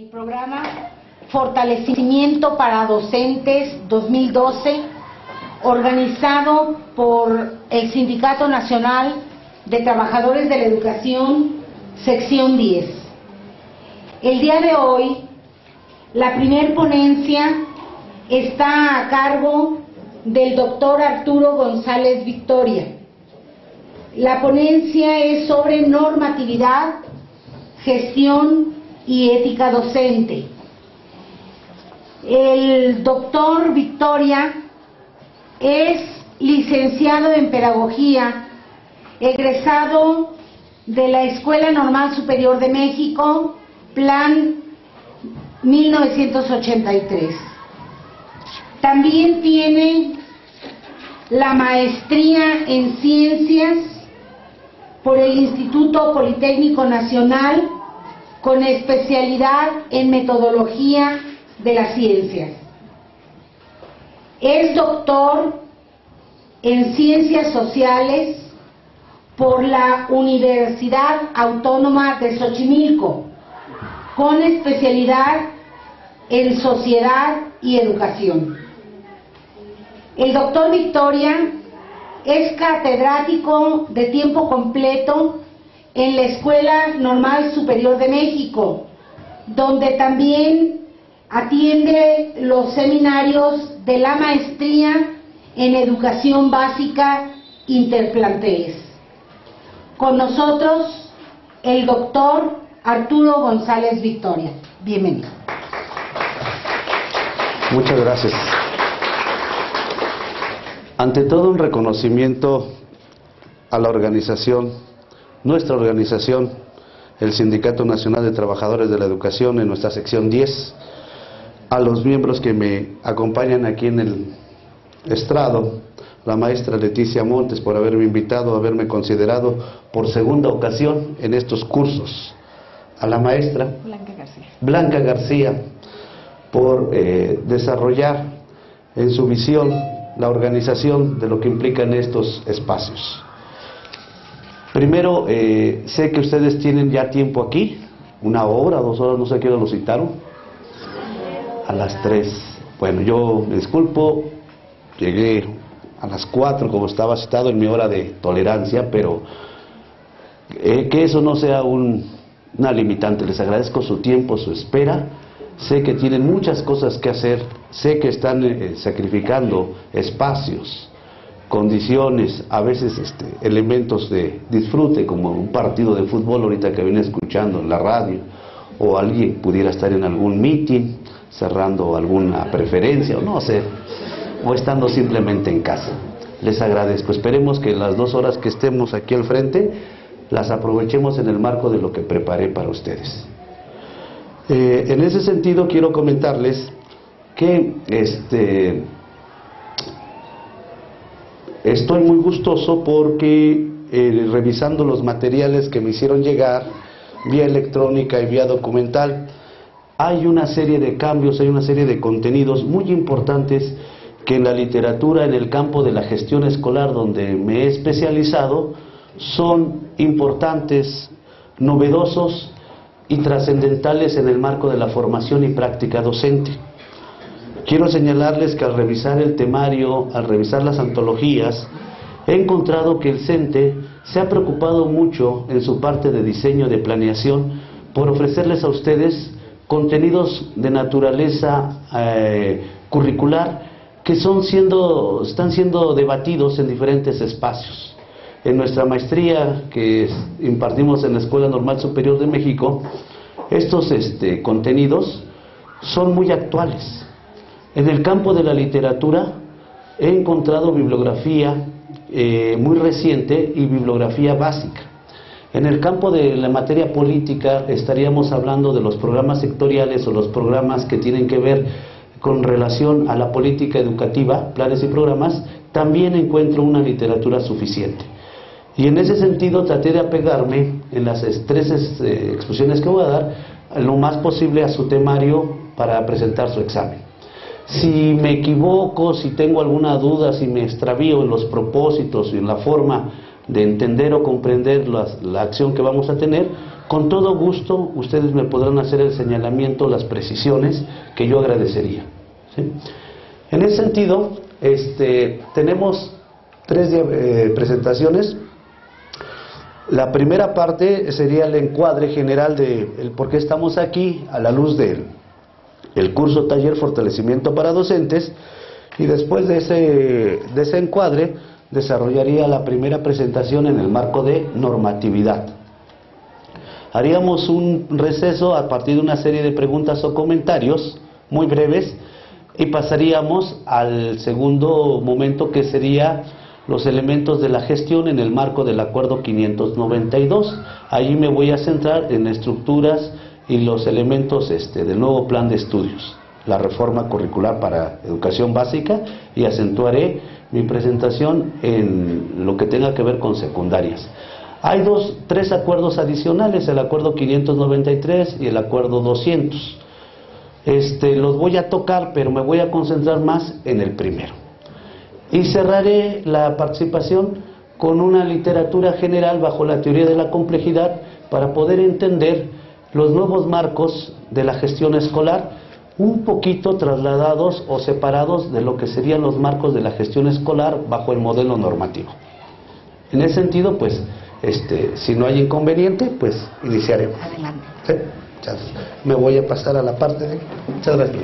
el programa Fortalecimiento para Docentes 2012, organizado por el Sindicato Nacional de Trabajadores de la Educación, sección 10. El día de hoy, la primer ponencia está a cargo del doctor Arturo González Victoria. La ponencia es sobre normatividad, gestión y ética docente. El doctor Victoria es licenciado en Pedagogía, egresado de la Escuela Normal Superior de México, Plan 1983. También tiene la maestría en Ciencias por el Instituto Politécnico Nacional, con especialidad en Metodología de las Ciencias. Es doctor en Ciencias Sociales por la Universidad Autónoma de Xochimilco, con especialidad en Sociedad y Educación. El doctor Victoria es catedrático de tiempo completo en la Escuela Normal Superior de México, donde también atiende los seminarios de la maestría en Educación Básica Interplanteles. Con nosotros, el doctor Arturo González Victoria. Bienvenido. Muchas gracias. Ante todo, un reconocimiento a la organización, nuestra organización, el Sindicato Nacional de Trabajadores de la Educación, en nuestra sección 10, a los miembros que me acompañan aquí en el estrado, la maestra Leticia Montes por haberme invitado, haberme considerado por segunda ocasión en estos cursos, a la maestra Blanca García por desarrollar en su visión la organización de lo que implican estos espacios. Primero, sé que ustedes tienen ya tiempo aquí, 1 hora, 2 horas, no sé a qué hora lo citaron. A las 3. Bueno, yo me disculpo, llegué a las 4 como estaba citado en mi hora de tolerancia, pero que eso no sea una limitante. Les agradezco su tiempo, su espera. Sé que tienen muchas cosas que hacer, sé que están sacrificando espacios, condiciones, a veces elementos de disfrute, como un partido de fútbol ahorita que vine escuchando en la radio, o alguien pudiera estar en algún meeting, cerrando alguna preferencia, o no sé, o estando simplemente en casa. Les agradezco. Esperemos que las 2 horas que estemos aquí al frente las aprovechemos en el marco de lo que preparé para ustedes. En ese sentido quiero comentarles que estoy muy gustoso porque revisando los materiales que me hicieron llegar vía electrónica y vía documental, hay una serie de cambios, hay una serie de contenidos muy importantes que en la literatura, en el campo de la gestión escolar donde me he especializado, son importantes, novedosos y trascendentales en el marco de la formación y práctica docente. Quiero señalarles que al revisar el temario, al revisar las antologías, he encontrado que el CENTE se ha preocupado mucho en su parte de diseño de planeación por ofrecerles a ustedes contenidos de naturaleza curricular que están siendo debatidos en diferentes espacios. En nuestra maestría que impartimos en la Escuela Normal Superior de México, estos contenidos son muy actuales. En el campo de la literatura he encontrado bibliografía muy reciente y bibliografía básica. En el campo de la materia política estaríamos hablando de los programas sectoriales o los programas que tienen que ver con relación a la política educativa, planes y programas. También encuentro una literatura suficiente. Y en ese sentido traté de apegarme en las 3 exposiciones que voy a dar lo más posible a su temario para presentar su examen. Si me equivoco, si tengo alguna duda, si me extravío en los propósitos y en la forma de entender o comprender la acción que vamos a tener, con todo gusto ustedes me podrán hacer el señalamiento, las precisiones que yo agradecería, ¿sí? En ese sentido, tenemos 3 presentaciones. La primera parte sería el encuadre general de el por qué estamos aquí a la luz del curso taller Fortalecimiento para Docentes, y después de ese encuadre desarrollaría la primera presentación en el marco de normatividad. Haríamos un receso a partir de una serie de preguntas o comentarios muy breves y pasaríamos al segundo momento, que sería los elementos de la gestión en el marco del acuerdo 592. Allí me voy a centrar en estructuras y los elementos del nuevo plan de estudios, la reforma curricular para educación básica, y acentuaré mi presentación en lo que tenga que ver con secundarias. Hay 3 acuerdos adicionales, el acuerdo 593 y el acuerdo 200. Los voy a tocar, pero me voy a concentrar más en el primero. Y cerraré la participación con una literatura general bajo la teoría de la complejidad para poder entender los nuevos marcos de la gestión escolar, un poquito trasladados o separados de lo que serían los marcos de la gestión escolar bajo el modelo normativo. En ese sentido, pues, si no hay inconveniente, pues iniciaremos. Adelante. ¿Sí? Me voy a pasar a la parte de... Muchas gracias.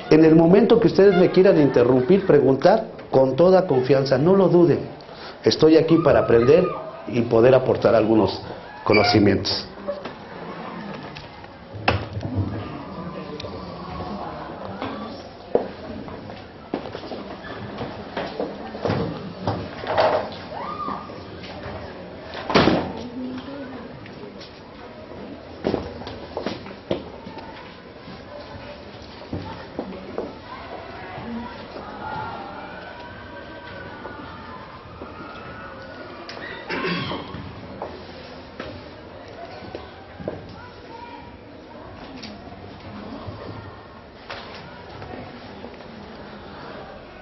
En el momento que ustedes me quieran interrumpir, preguntar, con toda confianza, no lo duden. Estoy aquí para aprender y poder aportar algunos conocimientos.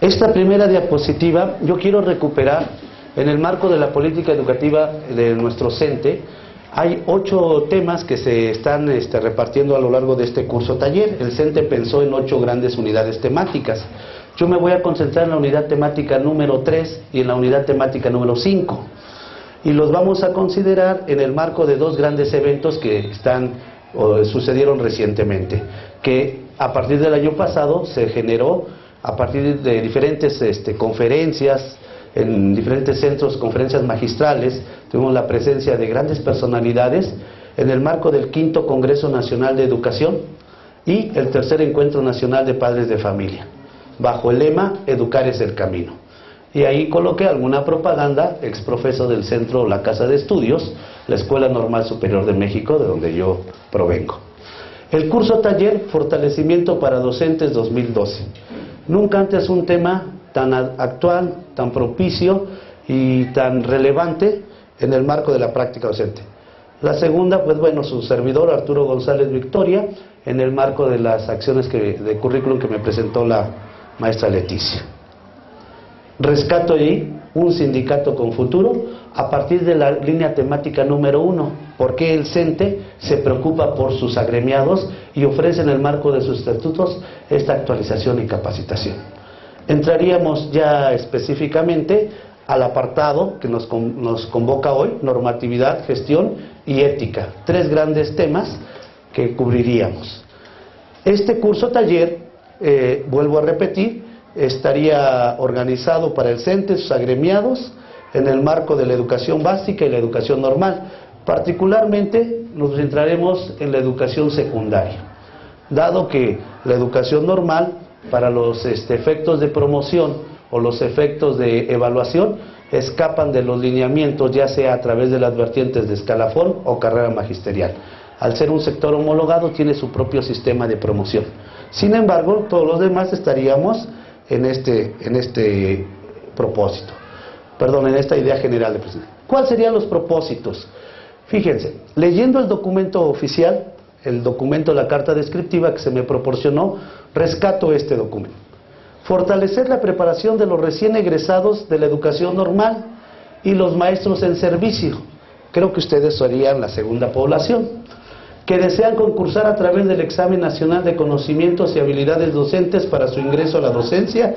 Esta primera diapositiva yo quiero recuperar en el marco de la política educativa de nuestro CENTE. Hay 8 temas que se están repartiendo a lo largo de este curso taller. El CENTE pensó en 8 grandes unidades temáticas. Yo me voy a concentrar en la unidad temática número 3 y en la unidad temática número 5. Y los vamos a considerar en el marco de 2 grandes eventos que sucedieron recientemente, que a partir del año pasado se generó a partir de diferentes conferencias, en diferentes centros, conferencias magistrales. Tuvimos la presencia de grandes personalidades en el marco del 5º Congreso Nacional de Educación y el 3er Encuentro Nacional de Padres de Familia, bajo el lema Educar es el camino. Y ahí coloqué alguna propaganda, exprofeso del centro La Casa de Estudios, la Escuela Normal Superior de México, de donde yo provengo. El curso taller Fortalecimiento para Docentes 2012. Nunca antes un tema tan actual, tan propicio y tan relevante en el marco de la práctica docente. La segunda, pues bueno, su servidor Arturo González Victoria, en el marco de las acciones de currículum que me presentó la maestra Leticia. Rescato ahí un sindicato con futuro a partir de la línea temática número 1, porque el CENTE se preocupa por sus agremiados y ofrece en el marco de sus estatutos esta actualización y capacitación. Entraríamos ya específicamente al apartado que nos convoca hoy, normatividad, gestión y ética, 3 grandes temas que cubriríamos. Este curso taller, vuelvo a repetir, estaría organizado para el CENTE, sus agremiados, en el marco de la educación básica y la educación normal. Particularmente nos centraremos en la educación secundaria, dado que la educación normal, para los efectos de promoción o los efectos de evaluación, escapan de los lineamientos, ya sea a través de las vertientes de escalafón o carrera magisterial. Al ser un sector homologado, tiene su propio sistema de promoción. Sin embargo, todos los demás estaríamos en este propósito. Perdón, en esta idea general de presentación. ¿Cuáles serían los propósitos? Fíjense, leyendo el documento oficial, el documento, la carta descriptiva que se me proporcionó, rescato este documento. Fortalecer la preparación de los recién egresados de la educación normal y los maestros en servicio. Creo que ustedes serían la segunda población, que desean concursar a través del Examen Nacional de Conocimientos y Habilidades Docentes para su ingreso a la docencia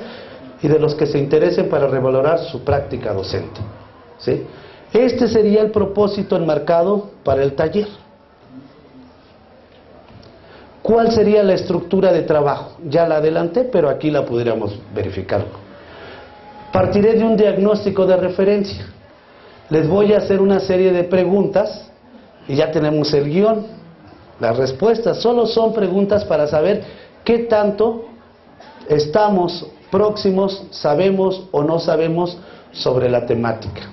y de los que se interesen para revalorar su práctica docente. ¿Sí? Este sería el propósito enmarcado para el taller. ¿Cuál sería la estructura de trabajo? Ya la adelanté, pero aquí la pudiéramos verificar. Partiré de un diagnóstico de referencia. Les voy a hacer una serie de preguntas y ya tenemos el guión. Las respuestas solo son preguntas para saber qué tanto estamos próximos, sabemos o no sabemos sobre la temática.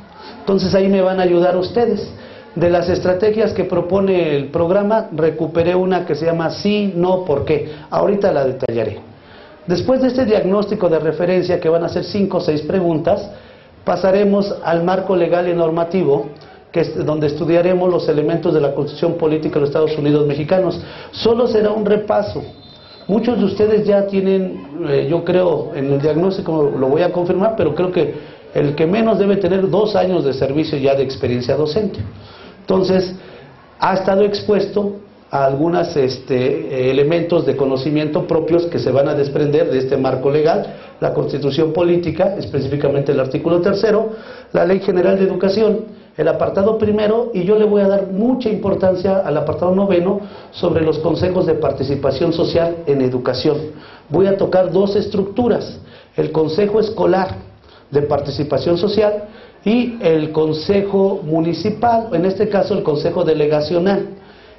Entonces ahí me van a ayudar ustedes. De las estrategias que propone el programa, recuperé una que se llama sí, no, por qué. Ahorita la detallaré. Después de este diagnóstico de referencia, que van a ser 5 o 6 preguntas, pasaremos al marco legal y normativo, que es donde estudiaremos los elementos de la Constitución Política de los Estados Unidos Mexicanos. Solo será un repaso. Muchos de ustedes ya tienen, yo creo, en el diagnóstico lo voy a confirmar, pero creo que el que menos debe tener 2 años de servicio ya de experiencia docente. Entonces, ha estado expuesto a algunos elementos de conocimiento propios que se van a desprender de este marco legal, la Constitución Política, específicamente el artículo 3º, la Ley General de Educación, el apartado 1º, y yo le voy a dar mucha importancia al apartado 9º sobre los consejos de participación social en educación. Voy a tocar 2 estructuras, el consejo escolar de participación social y el consejo municipal, en este caso el consejo delegacional.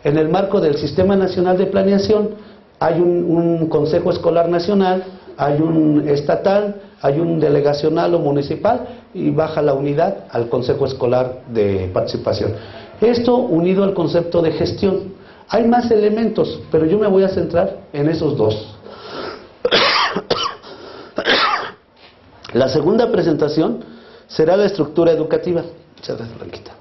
En el marco del Sistema Nacional de Planeación hay un consejo escolar nacional, hay un estatal, hay un delegacional o municipal y baja la unidad al consejo escolar de participación. Esto unido al concepto de gestión. Hay más elementos, pero yo me voy a centrar en esos 2. La segunda presentación será la estructura educativa. Muchas gracias, Blanquita.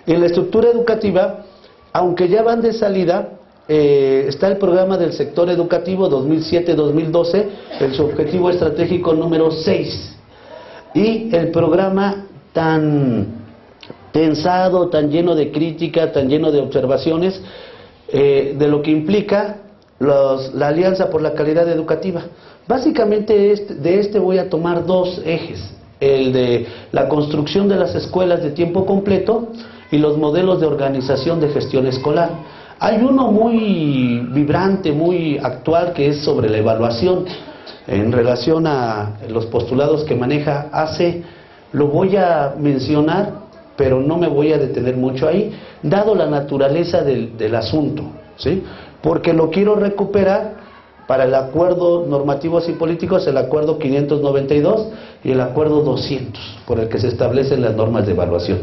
En la estructura educativa, aunque ya van de salida, está el programa del sector educativo 2007-2012, el subjetivo estratégico número 6, y el programa tan pensado, tan lleno de crítica, tan lleno de observaciones, de lo que implica la Alianza por la Calidad Educativa. Básicamente de este voy a tomar 2 ejes, el de la construcción de las escuelas de tiempo completo y los modelos de organización de gestión escolar. Hay uno muy vibrante, muy actual, que es sobre la evaluación en relación a los postulados que maneja ACE. Lo voy a mencionar, pero no me voy a detener mucho ahí, dado la naturaleza del asunto, ¿sí? Porque lo quiero recuperar para el acuerdo normativos y políticos, el acuerdo 592 y el acuerdo 200, por el que se establecen las normas de evaluación.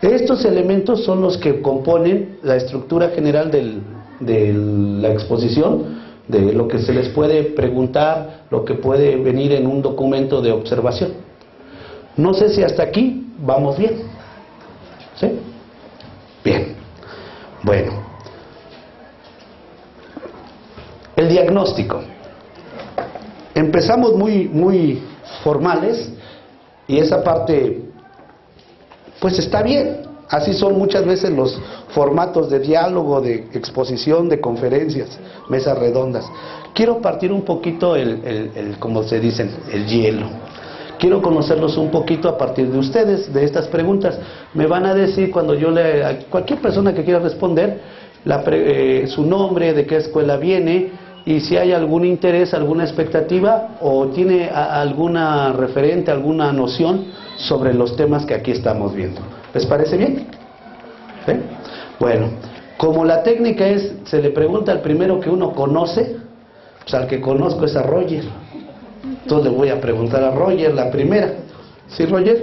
Estos elementos son los que componen la estructura general de la exposición, de lo que se les puede preguntar, lo que puede venir en un documento de observación. No sé si hasta aquí vamos bien. ¿Sí? Bien. Bueno. El diagnóstico. Empezamos muy formales y esa parte pues está bien. Así son muchas veces los formatos de diálogo, de exposición, de conferencias, mesas redondas. Quiero partir un poquito como se dicen, el hielo. Quiero conocerlos un poquito a partir de ustedes, de estas preguntas. Me van a decir cuando a cualquier persona que quiera responder, su nombre, de qué escuela viene, y si hay algún interés, alguna expectativa, o tiene alguna referente, alguna noción sobre los temas que aquí estamos viendo. ¿Les parece bien? ¿Sí? Bueno, como la técnica se le pregunta al primero que uno conoce, pues al que conozco es a Roger. Entonces le voy a preguntar a Roger la primera. ¿Sí, Roger?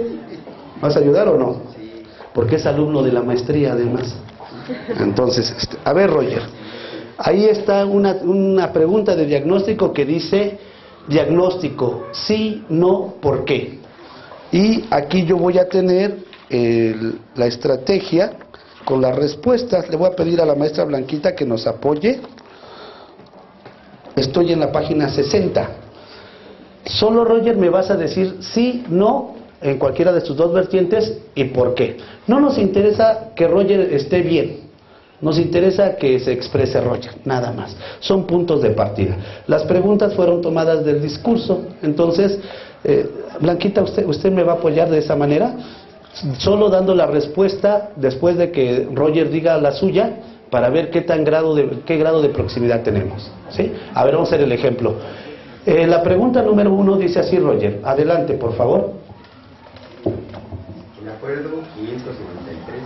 ¿Vas a ayudar o no? Porque es alumno de la maestría además. Entonces, a ver, Roger, ahí está una pregunta de diagnóstico que dice: diagnóstico, sí, no, ¿por qué? Y aquí yo voy a tener la estrategia con las respuestas. Le voy a pedir a la maestra Blanquita que nos apoye. Estoy en la página 60. Solo, Roger, me vas a decir sí, no, en cualquiera de sus dos vertientes y por qué. No nos interesa que Roger esté bien, nos interesa que se exprese Roger, nada más. Son puntos de partida. Las preguntas fueron tomadas del discurso, entonces, Blanquita, ¿usted me va a apoyar de esa manera? Solo dando la respuesta después de que Roger diga la suya, para ver qué grado de proximidad tenemos, ¿sí? A ver, vamos a hacer el ejemplo. La pregunta número 1 dice así, Roger. Adelante, por favor. El acuerdo 593.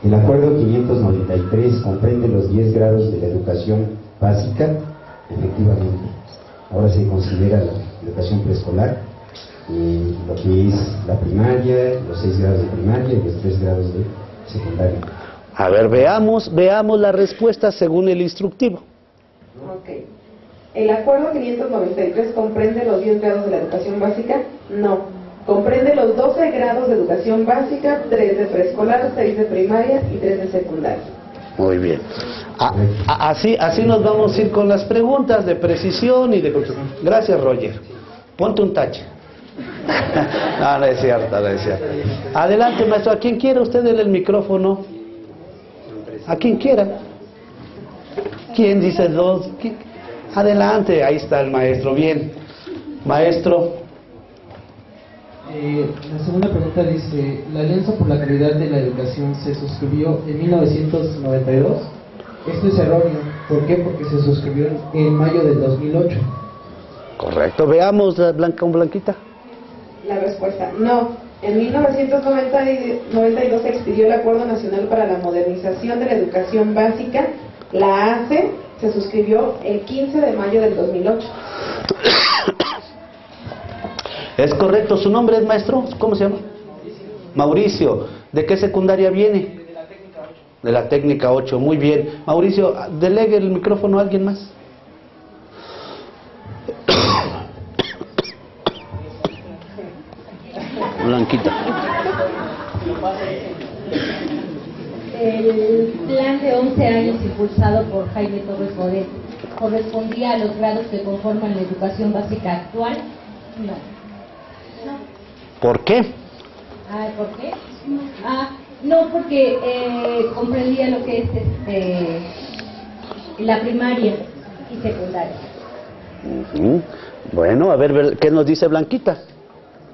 El acuerdo 593 comprende los 10 grados de la educación básica, efectivamente. Ahora se considera la educación preescolar, lo que es la primaria, los 6 grados de primaria y los 3 grados de secundaria. A ver, veamos la respuesta según el instructivo. Ok. ¿El acuerdo 593 comprende los 10 grados de la educación básica? No. Comprende los 12 grados de educación básica, 3 de preescolar, 6 de primaria y 3 de secundaria. Muy bien. Así nos vamos a ir con las preguntas de precisión y de... Gracias, Roger. Ponte un tache. No es cierto, no es cierto. Adelante, maestro. ¿A quién quiere usted el micrófono? A quien quiera. ¿Quién dice dos? Adelante, ahí está el maestro. Bien, maestro. La segunda pregunta dice: la Alianza por la Calidad de la Educación se suscribió en 1992. Esto es erróneo. ¿Por qué? Porque se suscribió en mayo del 2008. Correcto. Veamos, Blanquita. La respuesta: no. En 1992 se expidió el Acuerdo Nacional para la Modernización de la Educación Básica, la ACE, se suscribió el 15 de mayo del 2008. Es correcto. ¿Su nombre es, maestro? ¿Cómo se llama? Mauricio. ¿De qué secundaria viene? De la técnica 8. De la técnica 8. Muy bien. Mauricio, delegue el micrófono a alguien más. Blanquita. El plan de 11 años impulsado por Jaime Torres Bodet correspondía a los grados que conforman la educación básica actual. No. ¿Por qué? ¿Por qué? No, porque comprendía lo que es la primaria y secundaria. Bueno, a ver, ¿qué nos dice Blanquita?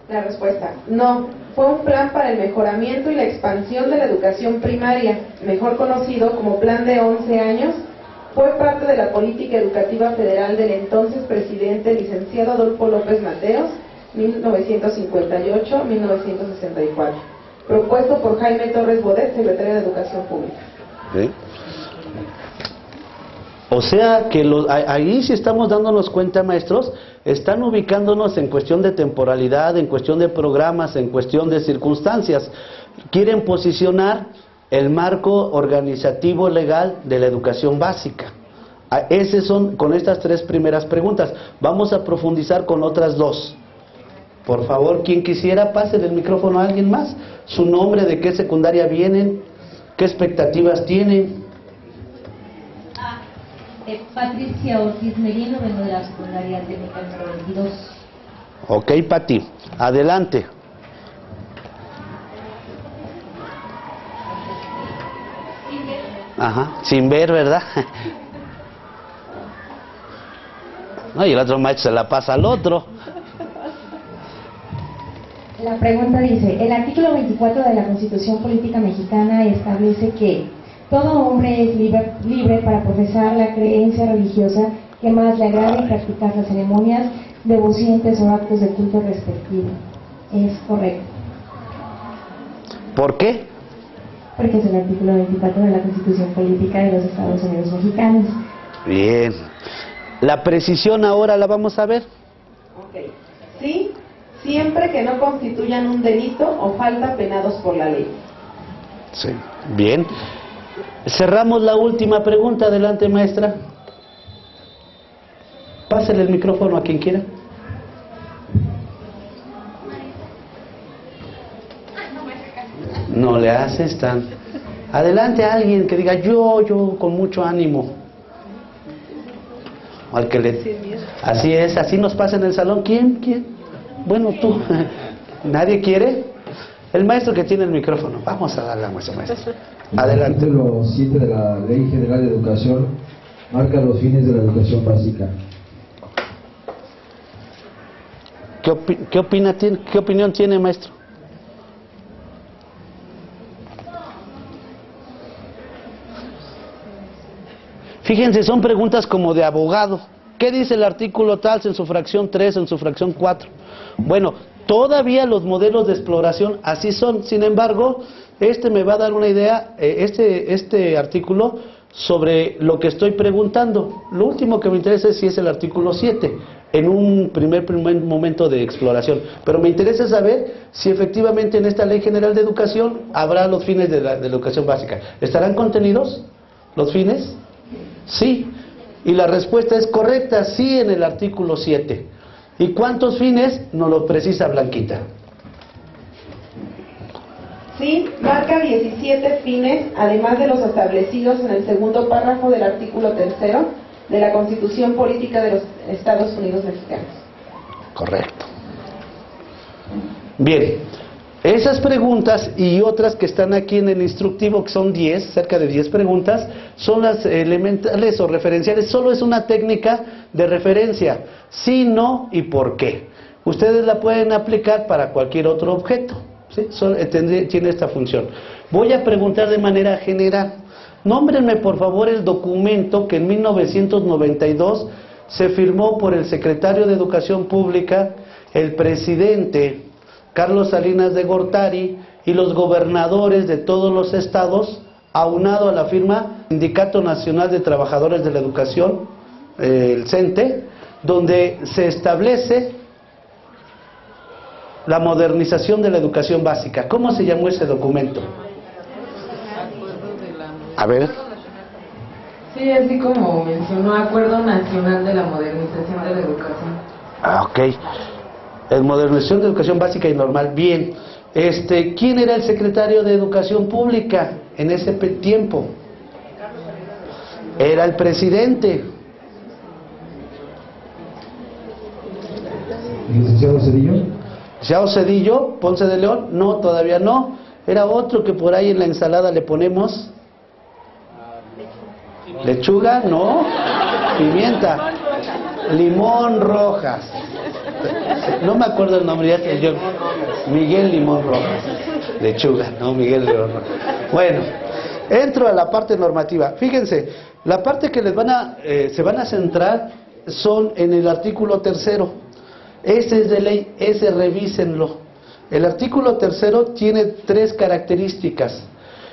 La respuesta: no. Fue un plan para el mejoramiento y la expansión de la educación primaria, mejor conocido como Plan de 11 años. Fue parte de la política educativa federal del entonces presidente licenciado Adolfo López Mateos, 1958-1964, propuesto por Jaime Torres Bodet, secretario de Educación Pública. ¿Sí? O sea que ahí, si estamos dándonos cuenta, maestros, están ubicándonos en cuestión de temporalidad, en cuestión de programas, en cuestión de circunstancias. Quieren posicionar el marco organizativo legal de la educación básica. Esos son con estas 3 primeras preguntas. Vamos a profundizar con otras 2. Por favor, quien quisiera, pase el micrófono a alguien más. Su nombre, de qué secundaria vienen, qué expectativas tienen. Patricia Ortiz Merino, vengo de la secundaria técnica número 22. Ok, Pati, adelante. Ajá, sin ver, ¿verdad? No, y el otro maestro se la pasa al otro. La pregunta dice: el artículo 24 de la Constitución Política Mexicana establece que todo hombre es libre para profesar la creencia religiosa que más le agrade y practicar las ceremonias devociones o actos de culto respectivo. ¿Es correcto? ¿Por qué? Porque es el artículo 24 de la Constitución Política de los Estados Unidos Mexicanos. Bien. La precisión ahora la vamos a ver. Ok. Sí, siempre que no constituyan un delito o falta penados por la ley. Sí. Bien. Cerramos la última pregunta. Adelante, maestra. Pásale el micrófono a quien quiera. No le haces tan... Adelante a alguien que diga yo con mucho ánimo. al que le... Así es, así nos pasa en el salón. ¿Quién? Bueno, tú. ¿Nadie quiere? El maestro que tiene el micrófono. Vamos a darle a nuestro maestro. Adelante. El artículo 7 de la Ley General de Educación marca los fines de la educación básica. ¿Qué opinión tiene, maestro? Fíjense, son preguntas como de abogado. ¿Qué dice el artículo tal en su fracción 3, en su fracción 4? Bueno, todavía los modelos de exploración así son. Sin embargo, me va a dar una idea, este artículo, sobre lo que estoy preguntando. Lo último que me interesa es si es el artículo 7, en un primer momento de exploración. Pero me interesa saber si efectivamente en esta Ley General de Educación habrá los fines de la educación básica. ¿Estarán contenidos los fines? Sí. Y la respuesta es correcta, sí, en el artículo 7. ¿Y cuántos fines? Nos lo precisa Blanquita. Sí, marca 17 fines, además de los establecidos en el segundo párrafo del artículo 3 de la Constitución Política de los Estados Unidos Mexicanos. Correcto. Bien, esas preguntas y otras que están aquí en el instructivo, que son 10, cerca de 10 preguntas, son las elementales o referenciales. Solo es una técnica de referencia, sí, no y por qué. Ustedes la pueden aplicar para cualquier otro objeto, ¿sí? Tiene esta función. Voy a preguntar de manera general. Nómbrenme por favor el documento que en 1992 se firmó por el secretario de Educación Pública, el presidente Carlos Salinas de Gortari y los gobernadores de todos los estados, aunado a la firma Sindicato Nacional de Trabajadores de la Educación, el CENTE, donde se establece la modernización de la educación básica. ¿Cómo se llamó ese documento? A ver. Sí, así como mencionó, Acuerdo Nacional de la Modernización de la Educación. Ok. El Modernización de Educación Básica y Normal. Bien. ¿Quién era el secretario de Educación Pública en ese tiempo? Era el presidente. ¿Licenciado Cedillo? ¿Licenciado Cedillo? ¿Ponce de León? No, todavía no. Era otro que por ahí en la ensalada le ponemos. ¿Lechuga? No. Pimienta. Limón Rojas. No me acuerdo el nombre, ya yo. Miguel Limón Rojas. Lechuga, no, Miguel Limón Rojas. Bueno, entro a la parte normativa. Fíjense, la parte que se van a centrar son en el artículo 3. Ese es de ley, ese revísenlo. El artículo 3 tiene 3 características.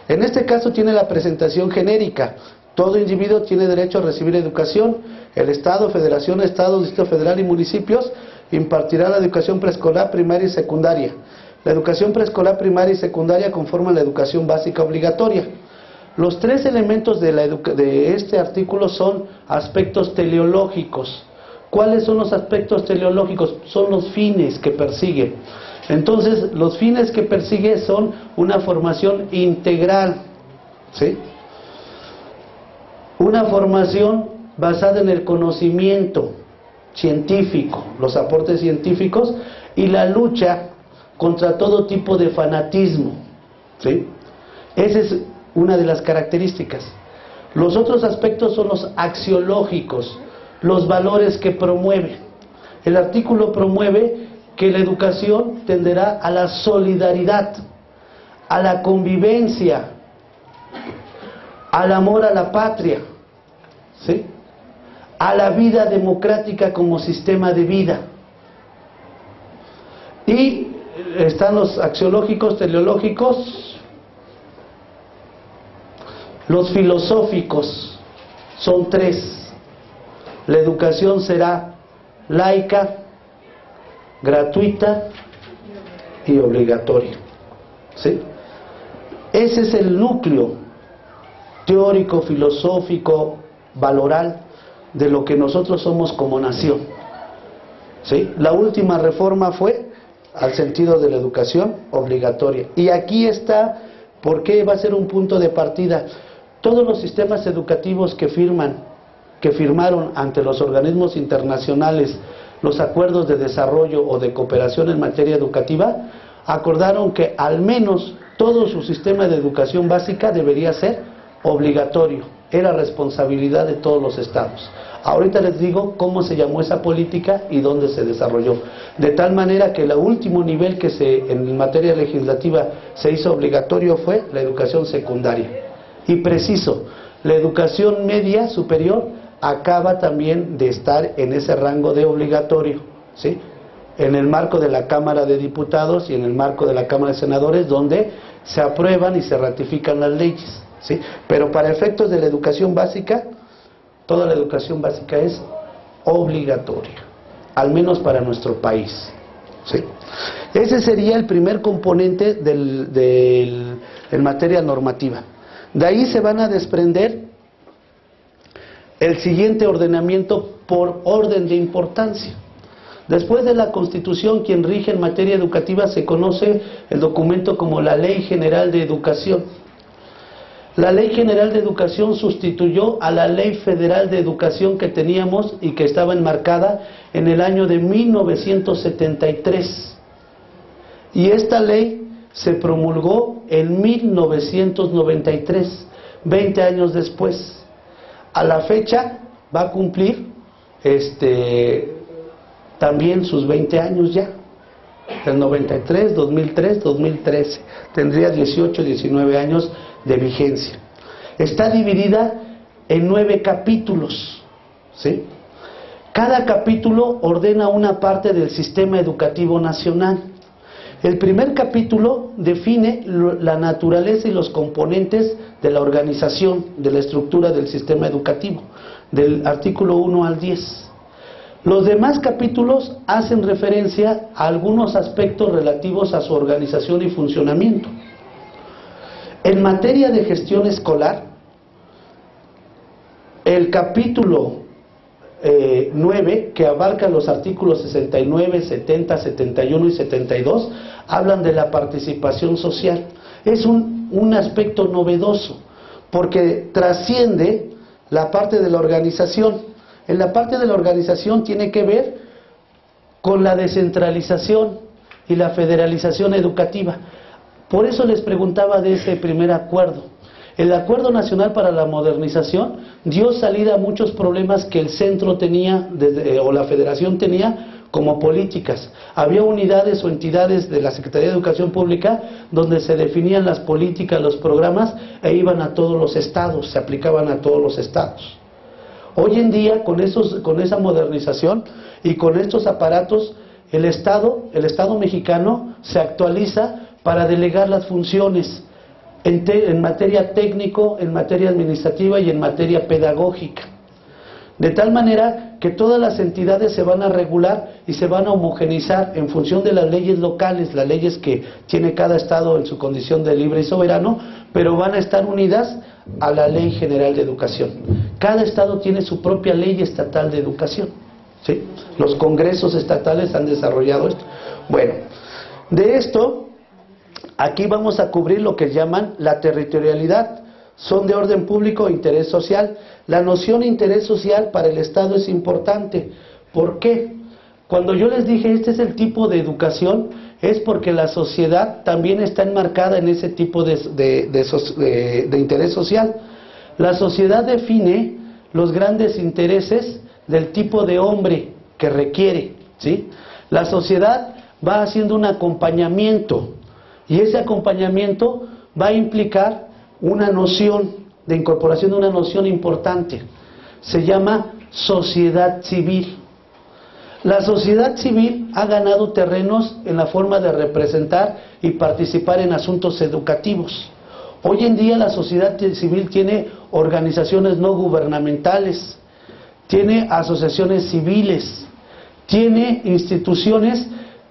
En este caso tiene la presentación genérica. Todo individuo tiene derecho a recibir educación. El Estado, Federación, Estado, Distrito Federal y municipios impartirá la educación preescolar, primaria y secundaria. La educación preescolar, primaria y secundaria conforman la educación básica obligatoria. Los 3 elementos de este artículo son aspectos teleológicos. ¿Cuáles son los aspectos teleológicos? Son los fines que persigue. Entonces, los fines que persigue son una formación integral, ¿sí? Una formación basada en el conocimiento científico, los aportes científicos y la lucha contra todo tipo de fanatismo, ¿sí? Esa es una de las características. Los otros aspectos son los axiológicos, los valores que promueve. El artículo promueve que la educación tenderá a la solidaridad, a la convivencia, al amor a la patria, ¿sí? A la vida democrática como sistema de vida. Y están los axiológicos, teleológicos, los filosóficos, son 3. La educación será laica, gratuita y obligatoria, ¿sí? Ese es el núcleo teórico, filosófico, valoral de lo que nosotros somos como nación, ¿sí? La última reforma fue al sentido de la educación obligatoria. Y aquí está por qué va a ser un punto de partida. Todos los sistemas educativos que que firmaron ante los organismos internacionales los acuerdos de desarrollo o de cooperación en materia educativa, acordaron que al menos todo su sistema de educación básica debería ser obligatorio, era responsabilidad de todos los estados. Ahorita les digo cómo se llamó esa política y dónde se desarrolló. De tal manera que el último nivel que en materia legislativa se hizo obligatorio fue la educación secundaria. Y preciso, la educación media superior acaba también de estar en ese rango de obligatorio, ¿sí? En el marco de la Cámara de Diputados y en el marco de la Cámara de Senadores, donde se aprueban y se ratifican las leyes, ¿sí? Pero para efectos de la educación básica, toda la educación básica es obligatoria, al menos para nuestro país, ¿sí? Ese sería el primer componente en materia normativa. De ahí se van a desprender el siguiente ordenamiento por orden de importancia. Después de la Constitución, quien rige en materia educativa se conoce el documento como la Ley General de Educación. La Ley General de Educación sustituyó a la Ley Federal de Educación que teníamos y que estaba enmarcada en el año de 1973. Y esta ley se promulgó en 1993, 20 años después. A la fecha va a cumplir también sus 20 años ya, del 93, 2003, 2013, tendría 18, 19 años de vigencia. Está dividida en 9 capítulos, ¿sí? Cada capítulo ordena una parte del sistema educativo nacional. El primer capítulo define la naturaleza y los componentes de la organización, de la estructura del sistema educativo, del artículo 1 al 10. Los demás capítulos hacen referencia a algunos aspectos relativos a su organización y funcionamiento. En materia de gestión escolar, el capítulo 9, que abarca los artículos 69, 70, 71 y 72, hablan de la participación social. Es un aspecto novedoso, porque trasciende la parte de la organización. En la parte de la organización tiene que ver con la descentralización y la federalización educativa. Por eso les preguntaba de ese primer acuerdo. El Acuerdo Nacional para la Modernización dio salida a muchos problemas que el centro tenía, o la federación tenía, como políticas. Había unidades o entidades de la Secretaría de Educación Pública donde se definían las políticas, los programas, e iban a todos los estados, se aplicaban a todos los estados. Hoy en día, con esa modernización y con estos aparatos, el Estado mexicano se actualiza para delegar las funciones en materia técnico, en materia administrativa y en materia pedagógica. De tal manera que todas las entidades se van a regular y se van a homogeneizar en función de las leyes locales, las leyes que tiene cada estado en su condición de libre y soberano, pero van a estar unidas a la Ley General de Educación. Cada estado tiene su propia ley estatal de educación, ¿sí? Los congresos estatales han desarrollado esto. Bueno, de esto, aquí vamos a cubrir lo que llaman la territorialidad. Son de orden público e interés social. La noción de interés social para el Estado es importante. ¿Por qué? Cuando yo les dije este es el tipo de educación, es porque la sociedad también está enmarcada en ese tipo de interés social. La sociedad define los grandes intereses del tipo de hombre que requiere, ¿sí? La sociedad va haciendo un acompañamiento, y ese acompañamiento va a implicar una noción, de incorporación de una noción importante. Se llama sociedad civil. La sociedad civil ha ganado terrenos en la forma de representar y participar en asuntos educativos. Hoy en día la sociedad civil tiene organizaciones no gubernamentales, tiene asociaciones civiles, tiene instituciones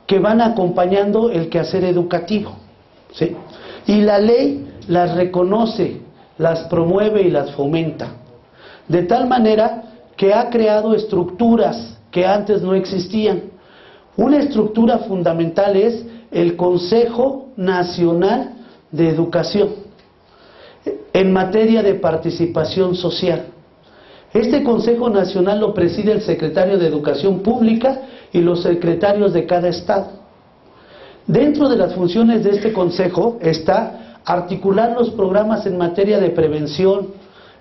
que van acompañando el quehacer educativo, ¿sí? Y la ley las reconoce, las promueve y las fomenta, de tal manera que ha creado estructuras que antes no existían. Una estructura fundamental es el Consejo Nacional de Educación en materia de participación social. Este Consejo Nacional lo preside el secretario de Educación Pública y los secretarios de cada estado. Dentro de las funciones de este consejo está articular los programas en materia de prevención,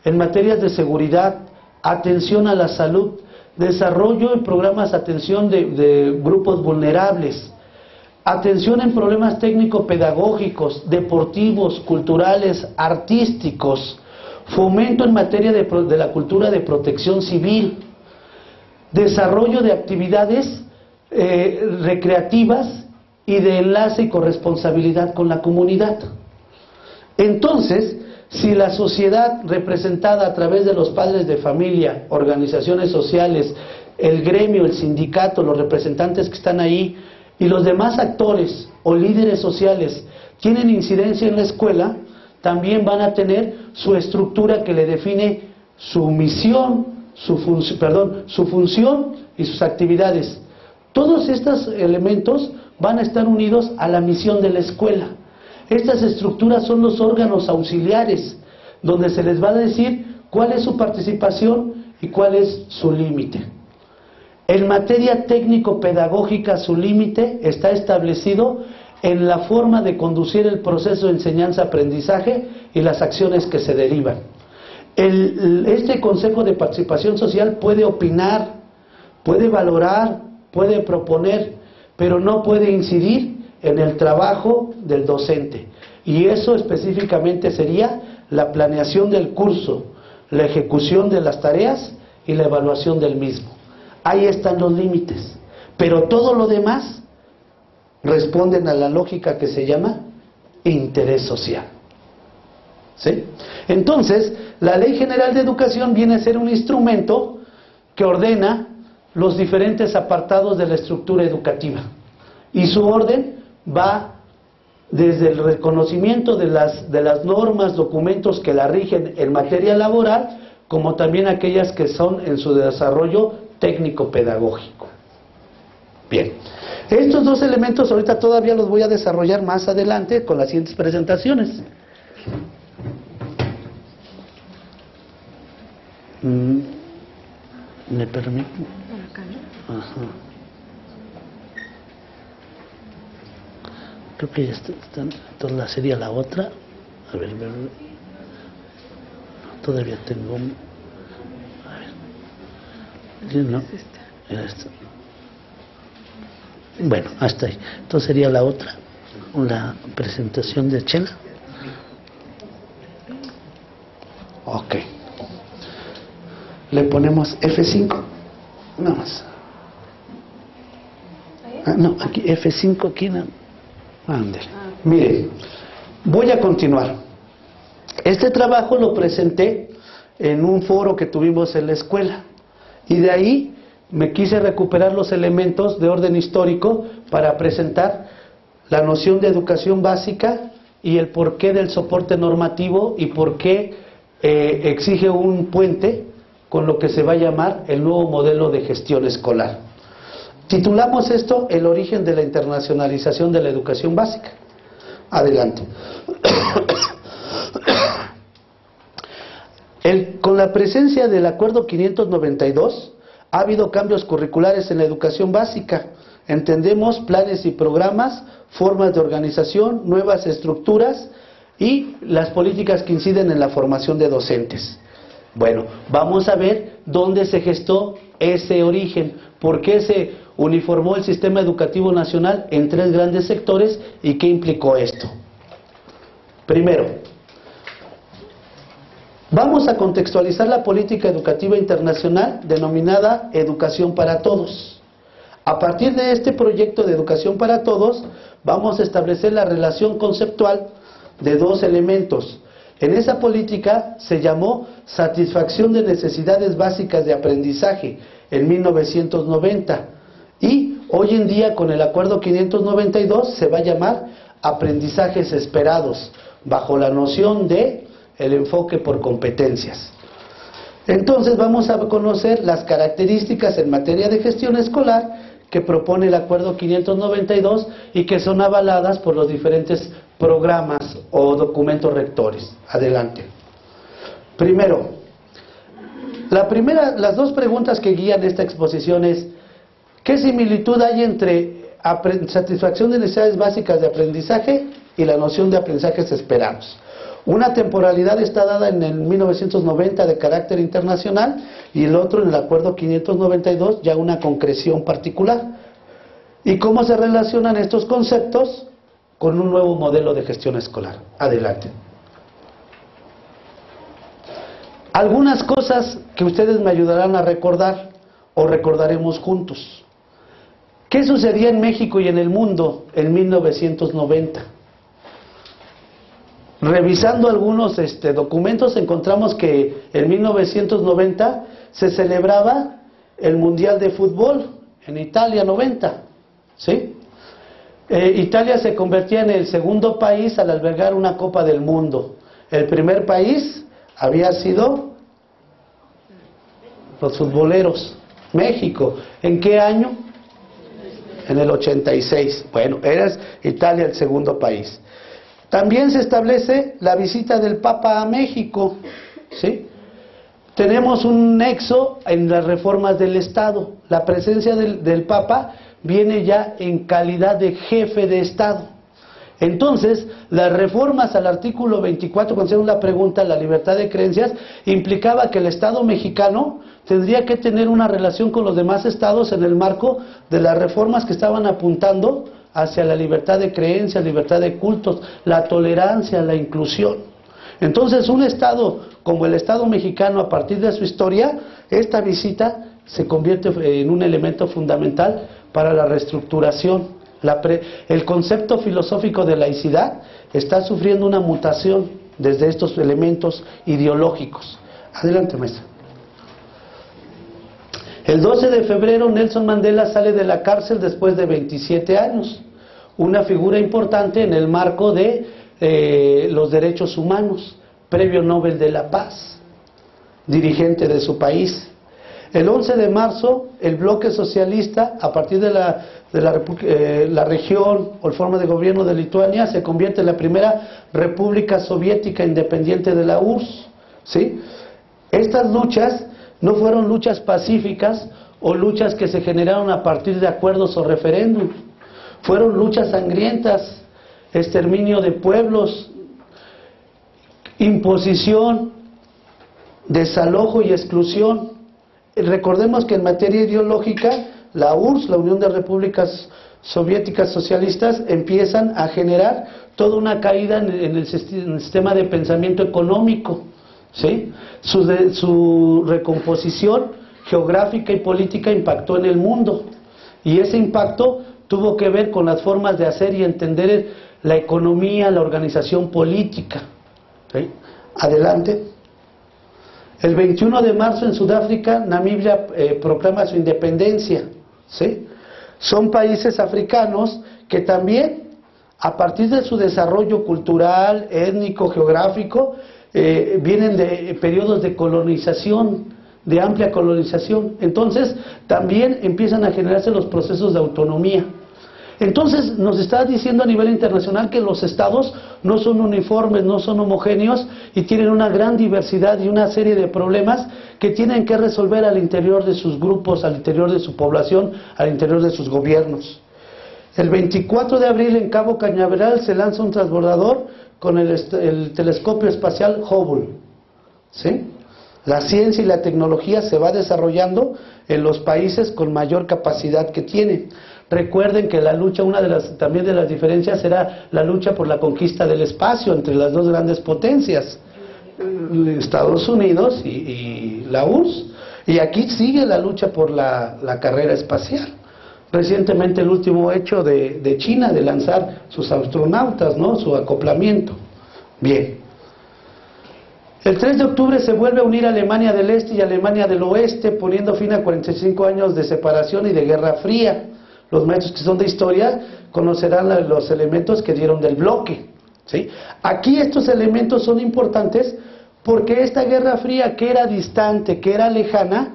en materias de seguridad, atención a la salud, desarrollo en programas de atención de grupos vulnerables, atención en problemas técnico-pedagógicos, deportivos, culturales, artísticos, fomento en materia de la cultura de protección civil, desarrollo de actividades recreativas y de enlace y corresponsabilidad con la comunidad. Entonces, si la sociedad representada a través de los padres de familia, organizaciones sociales, el gremio, el sindicato, los representantes que están ahí y los demás actores o líderes sociales tienen incidencia en la escuela, también van a tener su estructura que le define su misión, su función y sus actividades. Todos estos elementos van a estar unidos a la misión de la escuela. Estas estructuras son los órganos auxiliares, donde se les va a decir cuál es su participación y cuál es su límite. En materia técnico-pedagógica, su límite está establecido en la forma de conducir el proceso de enseñanza-aprendizaje y las acciones que se derivan. Este Consejo de Participación Social puede opinar, puede valorar, puede proponer, pero no puede incidir en el trabajo del docente. Y eso específicamente sería la planeación del curso, la ejecución de las tareas y la evaluación del mismo. Ahí están los límites. Pero todo lo demás responden a la lógica que se llama interés social. ¿Sí? Entonces, la Ley General de Educación viene a ser un instrumento que ordena los diferentes apartados de la estructura educativa. Y su orden va desde el reconocimiento de las normas, documentos que la rigen en materia laboral, como también aquellas que son en su desarrollo técnico-pedagógico. Bien, estos dos elementos ahorita todavía los voy a desarrollar más adelante con las siguientes presentaciones. ¿Me permite? Ajá. Creo que ya están, entonces la sería la otra. A ver, todavía tengo. A ver. No, era esta. Bueno, hasta ahí. Entonces sería la otra, la presentación de Chela. Ok. Le ponemos F5. Nada más. Ah, no, aquí F5, aquí no. Ándale. Mire, voy a continuar. Este trabajo lo presenté en un foro que tuvimos en la escuela. Y de ahí me quise recuperar los elementos de orden histórico para presentar la noción de educación básica y el porqué del soporte normativo y por qué exige un puente con lo que se va a llamar el nuevo modelo de gestión escolar. Titulamos esto El origen de la internacionalización de la educación básica. Adelante. Con la presencia del Acuerdo 592 ha habido cambios curriculares en la educación básica. Entendemos planes y programas, formas de organización, nuevas estructuras y las políticas que inciden en la formación de docentes. Bueno, vamos a ver dónde se gestó ese origen, por qué se uniformó el sistema educativo nacional en tres grandes sectores y qué implicó esto. Primero, vamos a contextualizar la política educativa internacional denominada Educación para Todos. A partir de este proyecto de Educación para Todos, vamos a establecer la relación conceptual de dos elementos. En esa política se llamó Satisfacción de Necesidades Básicas de Aprendizaje en 1990 y hoy en día con el Acuerdo 592 se va a llamar Aprendizajes Esperados, bajo la noción de el enfoque por competencias. Entonces vamos a conocer las características en materia de gestión escolar que propone el Acuerdo 592 y que son avaladas por los diferentes programas o documentos rectores. Adelante. Primero, Las dos preguntas que guían esta exposición es: ¿qué similitud hay entre satisfacción de necesidades básicas de aprendizaje y la noción de aprendizajes esperados? Una temporalidad está dada en el 1990 de carácter internacional y el otro en el Acuerdo 592, ya una concreción particular. ¿Y cómo se relacionan estos conceptos con un nuevo modelo de gestión escolar? Adelante. Algunas cosas que ustedes me ayudarán a recordar o recordaremos juntos. ¿Qué sucedía en México y en el mundo en 1990? Revisando algunos documentos encontramos que en 1990 se celebraba el Mundial de Fútbol en Italia 90, ¿sí? Italia se convertía en el segundo país al albergar una Copa del Mundo. El primer país había sido los futboleros, México. ¿En qué año? En el 86. Bueno, era Italia el segundo país. También se establece la visita del Papa a México, ¿sí? Tenemos un nexo en las reformas del Estado. La presencia del Papa viene ya en calidad de jefe de Estado. Entonces, las reformas al artículo 24, cuando se hace la pregunta, la libertad de creencias, implicaba que el Estado mexicano tendría que tener una relación con los demás estados en el marco de las reformas que estaban apuntando hacia la libertad de creencias, libertad de cultos, la tolerancia, la inclusión. Entonces, un Estado como el Estado mexicano, a partir de su historia, esta visita se convierte en un elemento fundamental para la reestructuración. El concepto filosófico de laicidad está sufriendo una mutación desde estos elementos ideológicos. Adelante, maestra. El 12 de febrero Nelson Mandela sale de la cárcel después de 27 años, una figura importante en el marco de los derechos humanos, premio Nobel de la Paz, dirigente de su país. El 11 de marzo el bloque socialista, a partir de la región o forma de gobierno de Lituania, se convierte en la primera república soviética independiente de la URSS, ¿sí? Estas luchas no fueron luchas pacíficas o luchas que se generaron a partir de acuerdos o referéndums. Fueron luchas sangrientas, exterminio de pueblos, imposición, desalojo y exclusión. Recordemos que en materia ideológica, la URSS, la Unión de Repúblicas Soviéticas Socialistas, empiezan a generar toda una caída en el sistema de pensamiento económico, ¿sí? Su recomposición geográfica y política impactó en el mundo, y ese impacto tuvo que ver con las formas de hacer y entender la economía, la organización política, ¿sí? Adelante. El 21 de marzo en Sudáfrica, Namibia proclama su independencia, ¿sí? Son países africanos que también, a partir de su desarrollo cultural, étnico, geográfico, vienen de periodos de colonización, de amplia colonización. Entonces también empiezan a generarse los procesos de autonomía. Entonces nos está diciendo a nivel internacional que los estados no son uniformes, no son homogéneos y tienen una gran diversidad y una serie de problemas que tienen que resolver al interior de sus grupos, al interior de su población, al interior de sus gobiernos. El 24 de abril en Cabo Cañaveral se lanza un transbordador con el telescopio espacial Hubble, ¿sí? La ciencia y la tecnología se va desarrollando en los países con mayor capacidad que tienen. Recuerden que la lucha, una de las diferencias era la lucha por la conquista del espacio entre las dos grandes potencias, Estados Unidos y la URSS. Y aquí sigue la lucha por la carrera espacial. Recientemente el último hecho de China de lanzar sus astronautas, ¿no? Su acoplamiento. Bien. El 3 de octubre se vuelve a unir Alemania del Este y Alemania del Oeste, poniendo fin a 45 años de separación y de Guerra Fría. Los maestros que son de historia conocerán los elementos que dieron del bloque, ¿sí? Aquí estos elementos son importantes porque esta Guerra Fría, que era distante, que era lejana,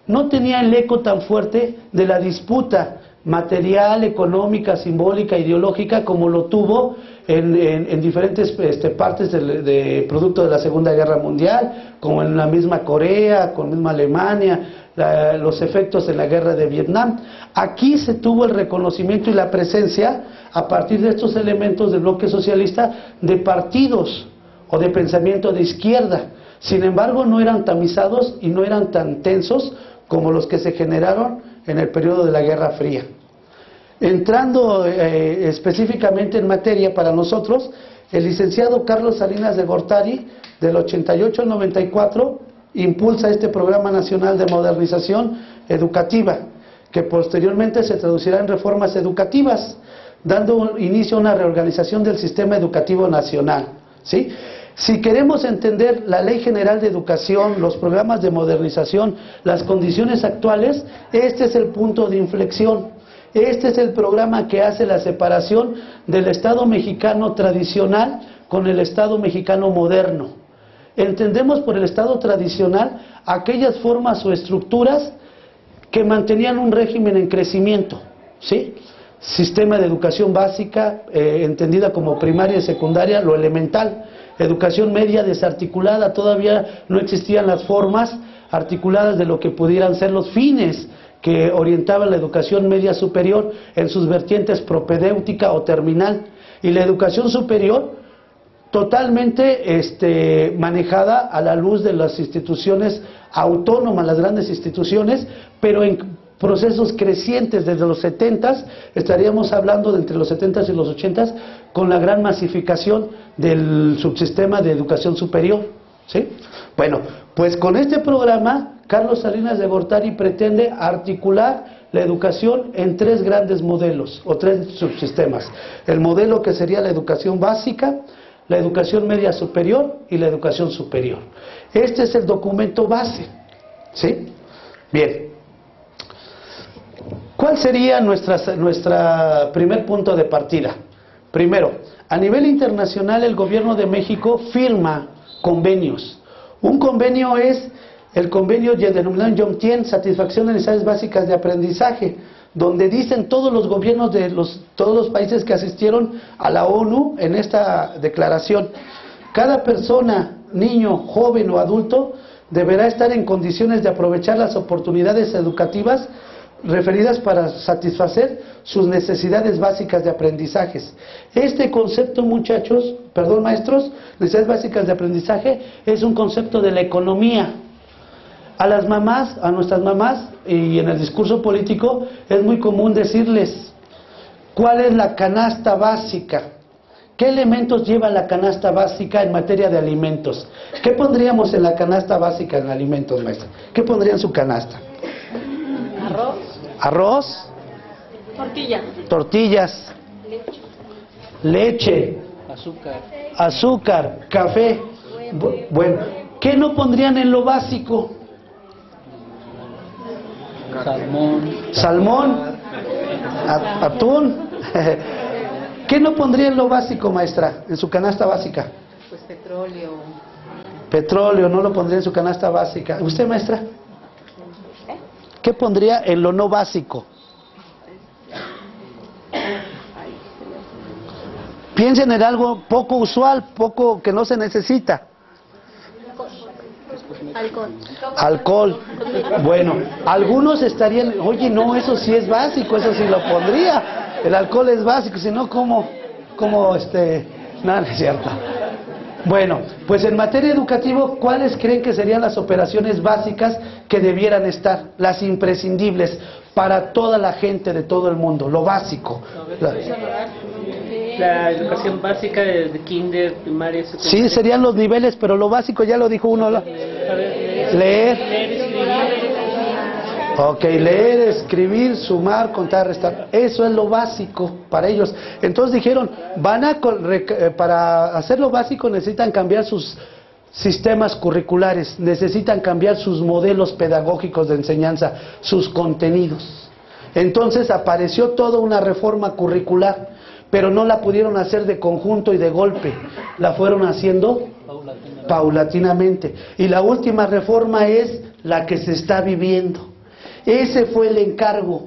no tenía el eco tan fuerte de la disputa material, económica, simbólica, ideológica, como lo tuvo en diferentes partes de producto de la Segunda Guerra Mundial, como en la misma Corea, con la misma Alemania, los efectos en la guerra de Vietnam. Aquí se tuvo el reconocimiento y la presencia, a partir de estos elementos del bloque socialista, de partidos o de pensamiento de izquierda. Sin embargo, no eran tamizados y no eran tan tensos como los que se generaron en el periodo de la Guerra Fría. Entrando específicamente en materia para nosotros, el licenciado Carlos Salinas de Gortari, del 88 al 94, impulsa este Programa Nacional de Modernización Educativa, que posteriormente se traducirá en reformas educativas, dando inicio a una reorganización del sistema educativo nacional, ¿sí? Si queremos entender la Ley General de Educación, los programas de modernización, las condiciones actuales, este es el punto de inflexión. Este es el programa que hace la separación del Estado mexicano tradicional con el Estado mexicano moderno. Entendemos por el Estado tradicional aquellas formas o estructuras que mantenían un régimen en crecimiento, ¿sí? Sistema de educación básica, entendida como primaria y secundaria, lo elemental. Educación media desarticulada, todavía no existían las formas articuladas de lo que pudieran ser los fines que orientaban la educación media superior en sus vertientes propedéutica o terminal. Y la educación superior totalmente manejada a la luz de las instituciones autónomas, las grandes instituciones, pero en procesos crecientes desde los 70s, estaríamos hablando de entre los 70s y los 80s, con la gran masificación del subsistema de educación superior, ¿sí? Bueno, pues con este programa, Carlos Salinas de Gortari pretende articular la educación en tres grandes modelos, o tres subsistemas. El modelo que sería la educación básica, la educación media superior y la educación superior. Este es el documento base, ¿sí? Bien. ¿Cuál sería nuestra primer punto de partida? Primero, a nivel internacional el gobierno de México firma convenios. Un convenio es el convenio denominado Yomtien, Satisfacción de Necesidades Básicas de Aprendizaje, donde dicen todos los gobiernos de todos los países que asistieron a la ONU en esta declaración: cada persona, niño, joven o adulto, deberá estar en condiciones de aprovechar las oportunidades educativas referidas para satisfacer sus necesidades básicas de aprendizajes. Este concepto, muchachos, perdón maestros, necesidades básicas de aprendizaje, es un concepto de la economía. A las mamás, a nuestras mamás, y en el discurso político es muy común decirles cuál es la canasta básica. ¿Qué elementos lleva la canasta básica en materia de alimentos? ¿Qué pondríamos en la canasta básica en alimentos, maestra? ¿Qué pondría en su canasta? Arroz. Arroz. Tortilla. Tortillas. Leche. Azúcar. Azúcar. Café. Bueno, ¿qué no pondrían en lo básico? Salmón. Salmón. Atún. ¿Qué no pondría en lo básico, maestra? En su canasta básica. Pues petróleo. Petróleo, no lo pondría en su canasta básica. ¿Usted, maestra? ¿Qué pondría en lo no básico? Piensen en algo poco usual, poco que no se necesita. Alcohol. Alcohol. Bueno, algunos estarían, oye, no, eso sí es básico, eso sí lo pondría. El alcohol es básico, si no, ¿cómo nada, no es cierto. Bueno, pues en materia educativa, ¿cuáles creen que serían las operaciones básicas que debieran estar? Las imprescindibles para toda la gente de todo el mundo, lo básico. La educación básica de kinder, primaria, secundaria. Sí, serían los niveles, pero lo básico ya lo dijo uno. Leer. Ok, leer, escribir, sumar, contar, restar. Eso es lo básico para ellos. Entonces dijeron, para hacer lo básico necesitan cambiar sus sistemas curriculares, necesitan cambiar sus modelos pedagógicos de enseñanza, sus contenidos. Entonces apareció toda una reforma curricular, pero no la pudieron hacer de conjunto y de golpe, la fueron haciendo paulatinamente. Y la última reforma es la que se está viviendo. Ese fue el encargo.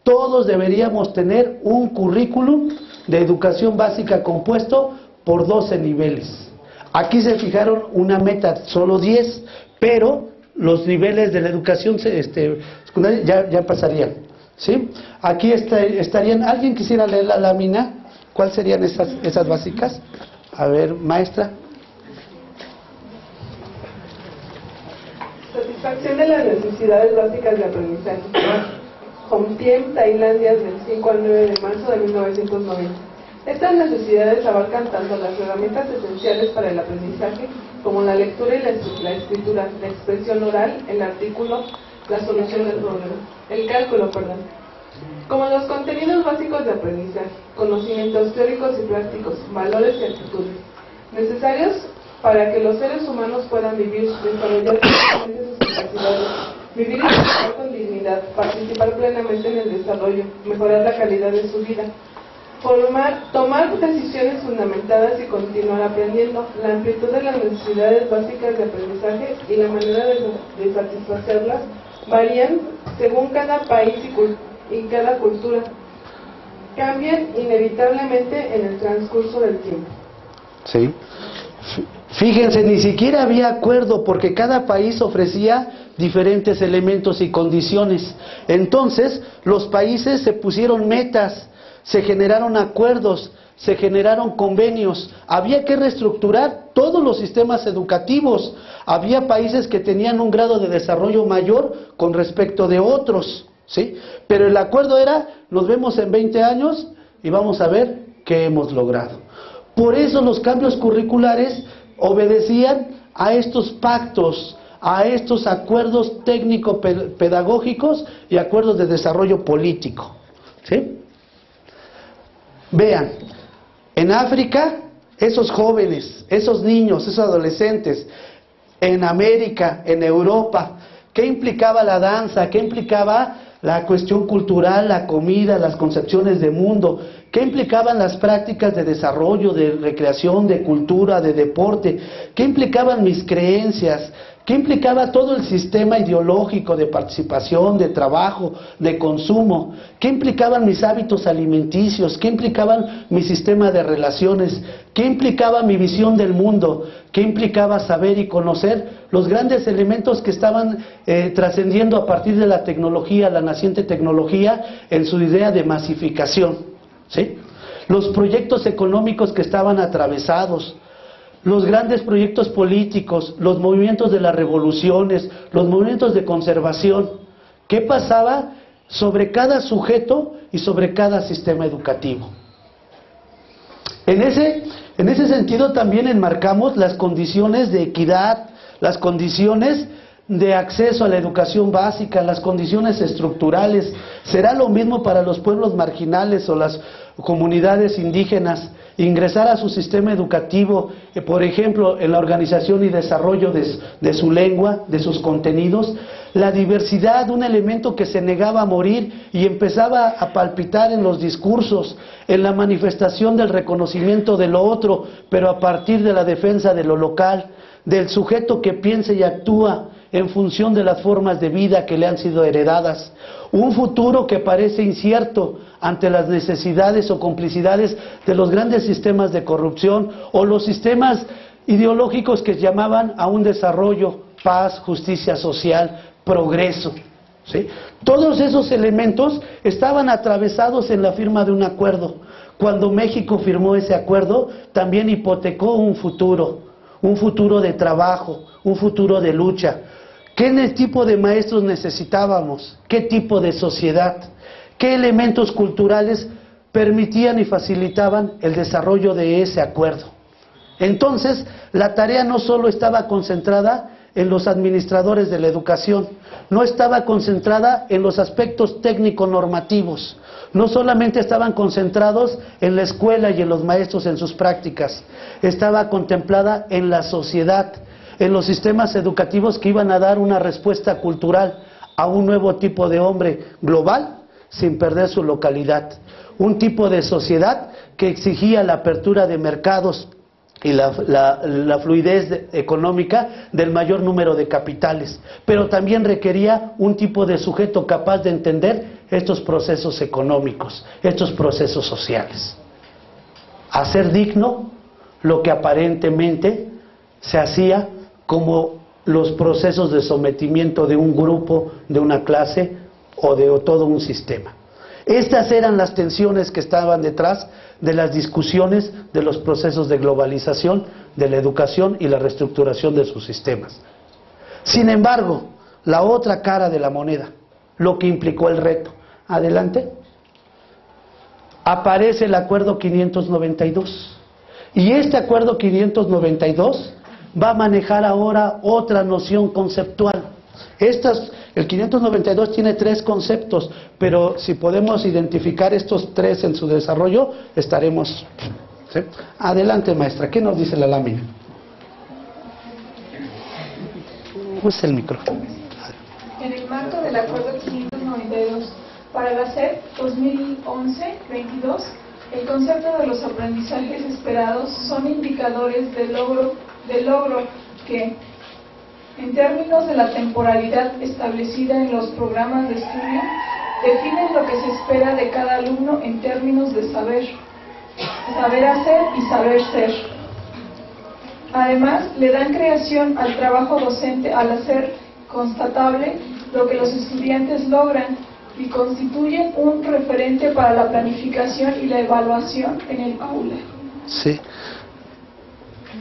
todos deberíamos tener un currículum de educación básica compuesto por 12 niveles. Aquí se fijaron una meta, solo 10, pero los niveles de la educación secundaria ya pasarían, ¿sí? Aquí estarían, ¿alguien quisiera leer la lámina? ¿Cuáles serían esas básicas? A ver, maestra. Satisfacción de las necesidades básicas de aprendizaje. Hontiem, Tailandia, del 5 al 9 de marzo de 1990. Estas necesidades abarcan tanto las herramientas esenciales para el aprendizaje como la lectura y la escritura, la expresión oral, el artículo, la solución del problema, el cálculo, como los contenidos básicos de aprendizaje, conocimientos teóricos y prácticos, valores y actitudes, necesarios para que los seres humanos puedan vivir, desarrollar sus capacidades, vivir y trabajar con dignidad, participar plenamente en el desarrollo, mejorar la calidad de su vida, tomar decisiones fundamentadas y continuar aprendiendo. La amplitud de las necesidades básicas de aprendizaje y la manera de satisfacerlas varían según cada país y cada cultura. Cambian inevitablemente en el transcurso del tiempo. Sí. Fíjense, ni siquiera había acuerdo porque cada país ofrecía diferentes elementos y condiciones. Entonces, los países se pusieron metas, se generaron acuerdos, se generaron convenios. Había que reestructurar todos los sistemas educativos. Había países que tenían un grado de desarrollo mayor con respecto de otros, ¿sí? Pero el acuerdo era, nos vemos en 20 años y vamos a ver qué hemos logrado. Por eso los cambios curriculares obedecían a estos pactos, a estos acuerdos técnico-pedagógicos y acuerdos de desarrollo político, ¿sí? Vean, en África, esos jóvenes, esos niños, esos adolescentes, en América, en Europa, ¿qué implicaba la danza? ¿Qué implicaba la cuestión cultural, la comida, las concepciones de mundo? ¿Qué implicaban las prácticas de desarrollo, de recreación, de cultura, de deporte? ¿Qué implicaban mis creencias? ¿Qué implicaba todo el sistema ideológico de participación, de trabajo, de consumo? ¿Qué implicaban mis hábitos alimenticios? ¿Qué implicaban mi sistema de relaciones? ¿Qué implicaba mi visión del mundo? ¿Qué implicaba saber y conocer los grandes elementos que estaban trascendiendo a partir de la tecnología, la naciente tecnología, en su idea de masificación? ¿Sí? Los proyectos económicos que estaban atravesados, los grandes proyectos políticos, los movimientos de las revoluciones, los movimientos de conservación. ¿Qué pasaba sobre cada sujeto y sobre cada sistema educativo? En ese sentido también enmarcamos las condiciones de equidad, las condiciones de acceso a la educación básica, las condiciones estructurales. ¿Será lo mismo para los pueblos marginales o las comunidades indígenas ingresar a su sistema educativo, por ejemplo, en la organización y desarrollo de su lengua, de sus contenidos? La diversidad, un elemento que se negaba a morir y empezaba a palpitar en los discursos, en la manifestación del reconocimiento de lo otro, pero a partir de la defensa de lo local, del sujeto que piensa y actúa en función de las formas de vida que le han sido heredadas. Un futuro que parece incierto ante las necesidades o complicidades de los grandes sistemas de corrupción o los sistemas ideológicos que llamaban a un desarrollo, paz, justicia social, progreso, ¿sí? Todos esos elementos estaban atravesados en la firma de un acuerdo. Cuando México firmó ese acuerdo, también hipotecó un futuro de trabajo, un futuro de lucha. ¿Qué tipo de maestros necesitábamos? ¿Qué tipo de sociedad? ¿Qué elementos culturales permitían y facilitaban el desarrollo de ese acuerdo? Entonces, la tarea no solo estaba concentrada en los administradores de la educación, no estaba concentrada en los aspectos técnico-normativos, no solamente estaban concentrados en la escuela y en los maestros en sus prácticas, estaba contemplada en la sociedad, en los sistemas educativos que iban a dar una respuesta cultural a un nuevo tipo de hombre global sin perder su localidad, un tipo de sociedad que exigía la apertura de mercados y la fluidez económica del mayor número de capitales, pero también requería un tipo de sujeto capaz de entender estos procesos económicos, estos procesos sociales. Hacer digno lo que aparentemente se hacía como los procesos de sometimiento de un grupo, de una clase o de todo un sistema. Estas eran las tensiones que estaban detrás de las discusiones de los procesos de globalización, de la educación y la reestructuración de sus sistemas. Sin embargo, la otra cara de la moneda, lo que implicó el reto. Adelante. Aparece el Acuerdo 592. Y este Acuerdo 592 va a manejar ahora otra noción conceptual. El 592 tiene 3 conceptos, pero si podemos identificar estos 3 en su desarrollo, estaremos... ¿sí? Adelante, maestra, ¿qué nos dice la lámina? Usa el micrófono. En el marco del Acuerdo 592 para la SEP 2011-22, el concepto de los aprendizajes esperados son indicadores de logro que, en términos de la temporalidad establecida en los programas de estudio, definen lo que se espera de cada alumno en términos de saber hacer y saber ser. Además, le dan creación al trabajo docente al hacer constatable lo que los estudiantes logran y constituyen un referente para la planificación y la evaluación en el aula. Sí.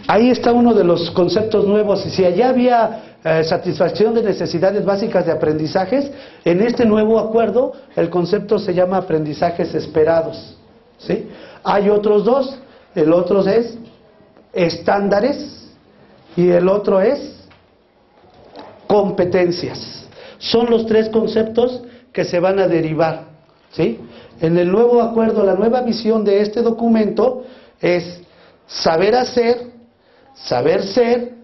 Ahí está uno de los conceptos nuevos. Si allá había satisfacción de necesidades básicas de aprendizajes, en este nuevo acuerdo el concepto se llama aprendizajes esperados. ¿Sí? Hay otros 2, el otro es estándares y el otro es competencias. Son los 3 conceptos que se van a derivar. ¿Sí? En el nuevo acuerdo, la nueva visión de este documento es saber hacer, saber ser,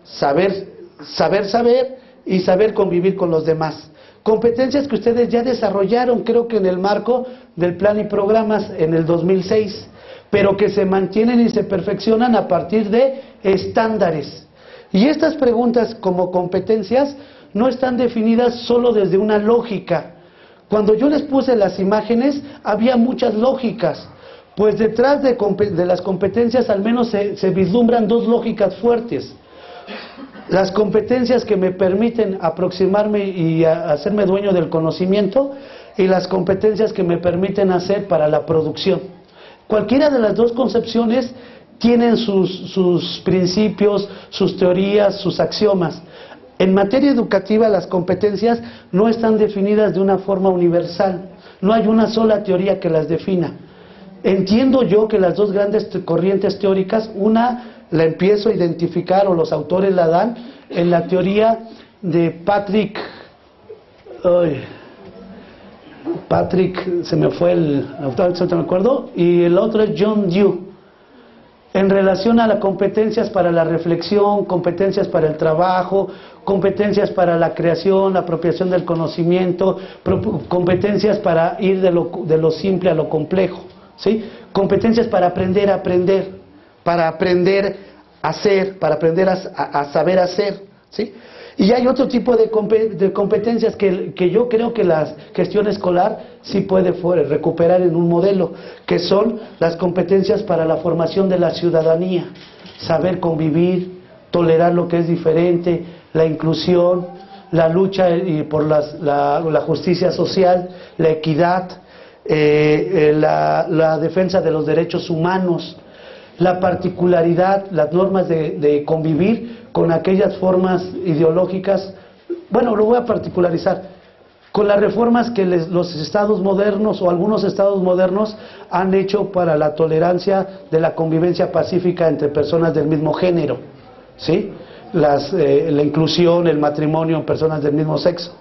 saber y saber convivir con los demás. Competencias que ustedes ya desarrollaron, creo que en el marco del plan y programas en el 2006, pero que se mantienen y se perfeccionan a partir de estándares. Y estas preguntas como competencias no están definidas solo desde una lógica. Cuando yo les puse las imágenes, había muchas lógicas. Pues detrás de las competencias al menos se vislumbran 2 lógicas fuertes. Las competencias que me permiten aproximarme y hacerme dueño del conocimiento, y las competencias que me permiten hacer para la producción. Cualquiera de las 2 concepciones tienen sus principios, sus teorías, sus axiomas. En materia educativa las competencias no están definidas de una forma universal. No hay una sola teoría que las defina. Entiendo yo que las 2 grandes corrientes teóricas, una la empiezo a identificar, o los autores la dan, en la teoría de Patrick, se me fue el autor, no me acuerdo, y el otro es John Dewey, en relación a las competencias para la reflexión, competencias para el trabajo, competencias para la creación, la apropiación del conocimiento, competencias para ir de lo simple a lo complejo. ¿Sí? Competencias para aprender a aprender, para aprender a hacer, para aprender a saber hacer. ¿Sí? Y hay otro tipo de competencias que yo creo que la gestión escolar sí puede recuperar en un modelo, que son las competencias para la formación de la ciudadanía, saber convivir, tolerar lo que es diferente, la inclusión, la lucha por la justicia social, la equidad, la defensa de los derechos humanos, la particularidad, las normas de convivir con aquellas formas ideológicas. Bueno, lo voy a particularizar con las reformas que los estados modernos o algunos estados modernos han hecho para la tolerancia de la convivencia pacífica entre personas del mismo género, ¿sí? La inclusión, el matrimonio en personas del mismo sexo.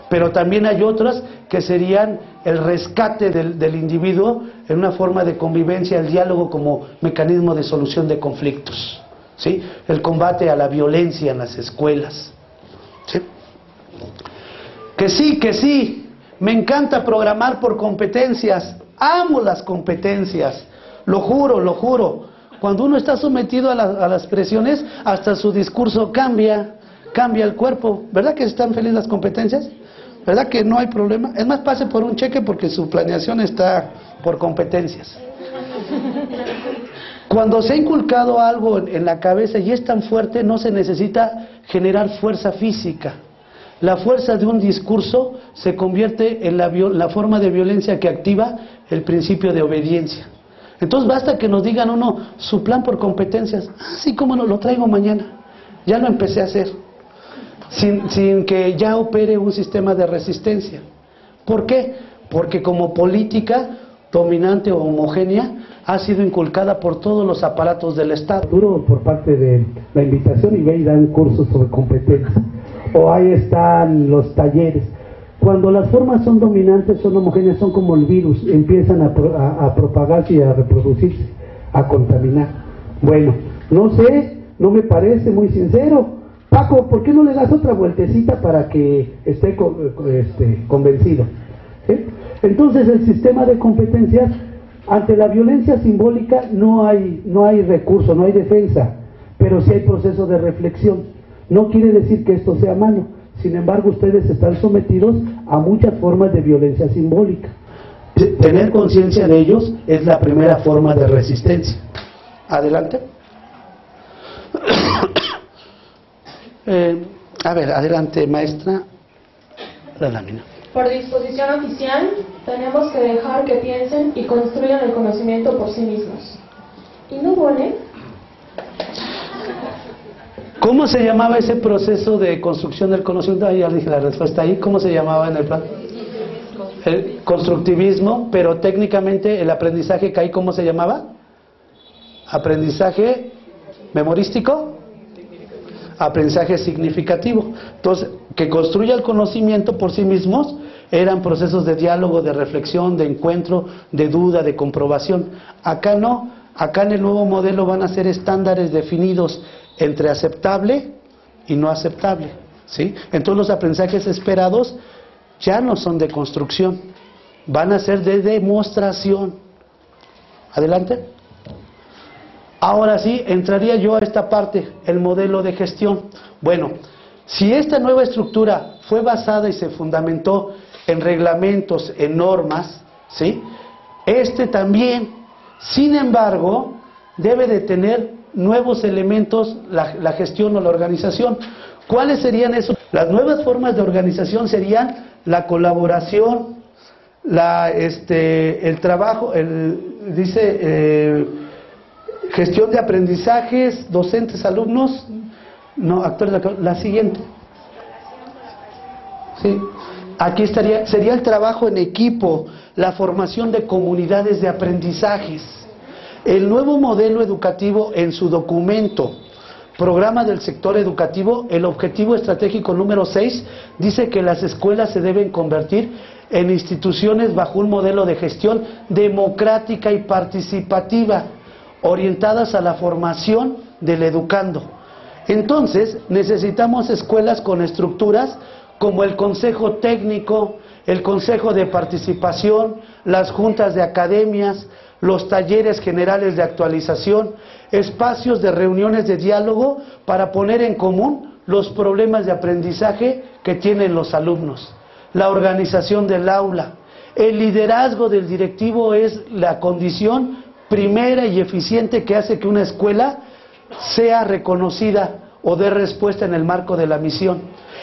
Pero también hay otras que serían el rescate del individuo en una forma de convivencia, el diálogo como mecanismo de solución de conflictos, ¿sí? El combate a la violencia en las escuelas, ¿sí? Que sí, me encanta programar por competencias, amo las competencias, lo juro. Cuando uno está sometido a las presiones, hasta su discurso cambia el cuerpo. ¿Verdad que están felices las competencias? ¿Verdad que no hay problema? Es más, pase por un cheque porque su planeación está por competencias. Cuando se ha inculcado algo en la cabeza y es tan fuerte, no se necesita generar fuerza física. La fuerza de un discurso se convierte en la forma de violencia que activa el principio de obediencia. Entonces basta que nos digan uno su plan por competencias. Sí, cómo no, lo traigo mañana. Ya lo empecé a hacer. Sin que ya opere un sistema de resistencia. ¿Por qué? Porque como política dominante o homogénea ha sido inculcada por todos los aparatos del Estado. Duro por parte de la invitación y ve y dan cursos sobre competencias. O ahí están los talleres. Cuando las formas son dominantes, son homogéneas, son como el virus, empiezan a propagarse y a reproducirse, a contaminar. Bueno, no sé, no me parece muy sincero. Paco, ¿por qué no le das otra vueltecita para que esté convencido? ¿Sí? Entonces el sistema de competencias, ante la violencia simbólica no hay recurso, no hay defensa, pero sí hay proceso de reflexión. No quiere decir que esto sea malo, sin embargo ustedes están sometidos a muchas formas de violencia simbólica. Tener conciencia de ellos es la primera forma de resistencia. Adelante. A ver, adelante, maestra, la lámina. Por disposición oficial, tenemos que dejar que piensen y construyan el conocimiento por sí mismos. ¿Y no pone? ¿Cómo se llamaba ese proceso de construcción del conocimiento? Ahí ya dije la respuesta ahí. ¿Cómo se llamaba en el plan? El constructivismo, pero técnicamente el aprendizaje que hay, ¿cómo se llamaba? Aprendizaje memorístico, aprendizaje significativo. Entonces, que construya el conocimiento por sí mismos eran procesos de diálogo, de reflexión, de encuentro, de duda, de comprobación. Acá no, acá en el nuevo modelo van a ser estándares definidos entre aceptable y no aceptable, ¿sí? Entonces los aprendizajes esperados ya no son de construcción, van a ser de demostración. Adelante. Ahora sí, entraría yo a esta parte, el modelo de gestión. Bueno, si esta nueva estructura fue basada y se fundamentó en reglamentos, en normas, ¿sí? También, sin embargo, debe de tener nuevos elementos la gestión o la organización. ¿Cuáles serían esos? Las nuevas formas de organización serían la colaboración, el trabajo, gestión de aprendizajes, docentes, alumnos. No, actores, la siguiente. Sí. Aquí sería el trabajo en equipo, la formación de comunidades de aprendizajes. El nuevo modelo educativo, en su documento Programa del Sector Educativo, el objetivo estratégico número 6 dice que las escuelas se deben convertir en instituciones bajo un modelo de gestión democrática y participativa, orientadas a la formación del educando. Entonces, necesitamos escuelas con estructuras como el consejo técnico, el consejo de participación, las juntas de academias, los talleres generales de actualización, espacios de reuniones de diálogo para poner en común los problemas de aprendizaje que tienen los alumnos, la organización del aula. El liderazgo del directivo es la condición primera y eficiente que hace que una escuela sea reconocida o dé respuesta en el marco de la misión.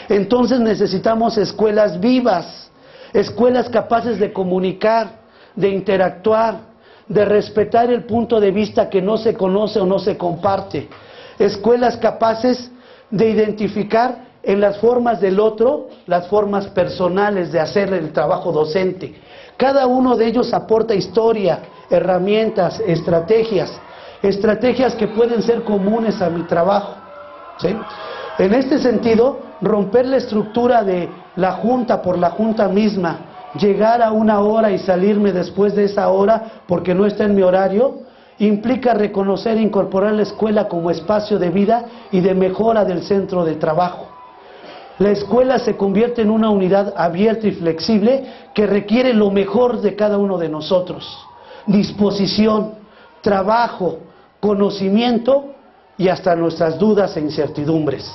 Entonces necesitamos escuelas vivas, escuelas capaces de comunicar, de interactuar, de respetar el punto de vista que no se conoce o no se comparte, escuelas capaces de identificar en las formas del otro, las formas personales de hacer el trabajo docente. Cada uno de ellos aporta historia, herramientas, estrategias que pueden ser comunes a mi trabajo, ¿sí? En este sentido, romper la estructura de la junta por la junta misma, llegar a una hora y salirme después de esa hora porque no está en mi horario, implica reconocer e incorporar la escuela como espacio de vida y de mejora del centro de trabajo. La escuela se convierte en una unidad abierta y flexible que requiere lo mejor de cada uno de nosotros: disposición, trabajo, conocimiento y hasta nuestras dudas e incertidumbres,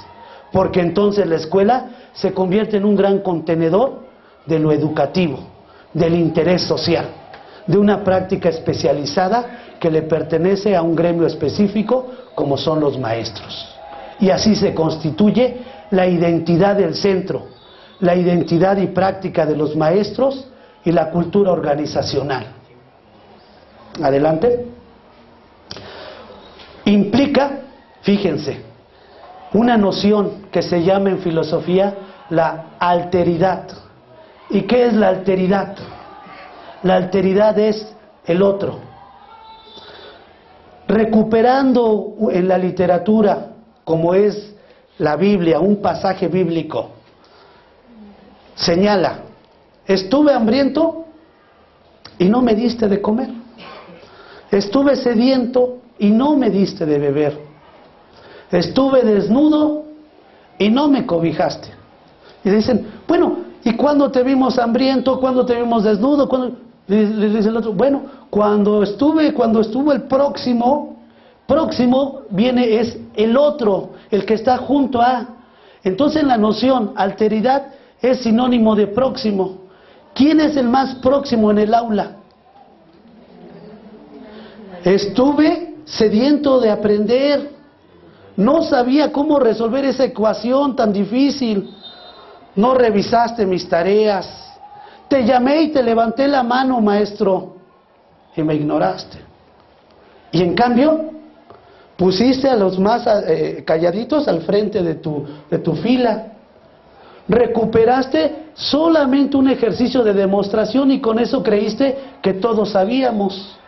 porque entonces la escuela se convierte en un gran contenedor de lo educativo, del interés social, de una práctica especializada que le pertenece a un gremio específico como son los maestros. Y así se constituye la identidad del centro, la identidad y práctica de los maestros y la cultura organizacional. Adelante. Implica, fíjense, una noción que se llama en filosofía la alteridad. ¿Y qué es la alteridad? La alteridad es el otro. Recuperando en la literatura, como es la Biblia, un pasaje bíblico, señala: estuve hambriento y no me diste de comer. Estuve sediento y no me diste de beber. Estuve desnudo y no me cobijaste. Y dicen, bueno, ¿y cuándo te vimos hambriento? ¿Cuándo te vimos desnudo? ¿Cuándo? Le dice el otro, bueno, cuando estuvo el próximo viene es el otro, el que está junto a. Entonces la noción alteridad es sinónimo de próximo. ¿Quién es el más próximo en el aula? Estuve sediento de aprender, no sabía cómo resolver esa ecuación tan difícil, no revisaste mis tareas, te llamé y te levanté la mano, maestro, y me ignoraste. Y en cambio, pusiste a los más calladitos al frente de tu fila. Recuperaste solamente un ejercicio de demostración y con eso creíste que todos sabíamos.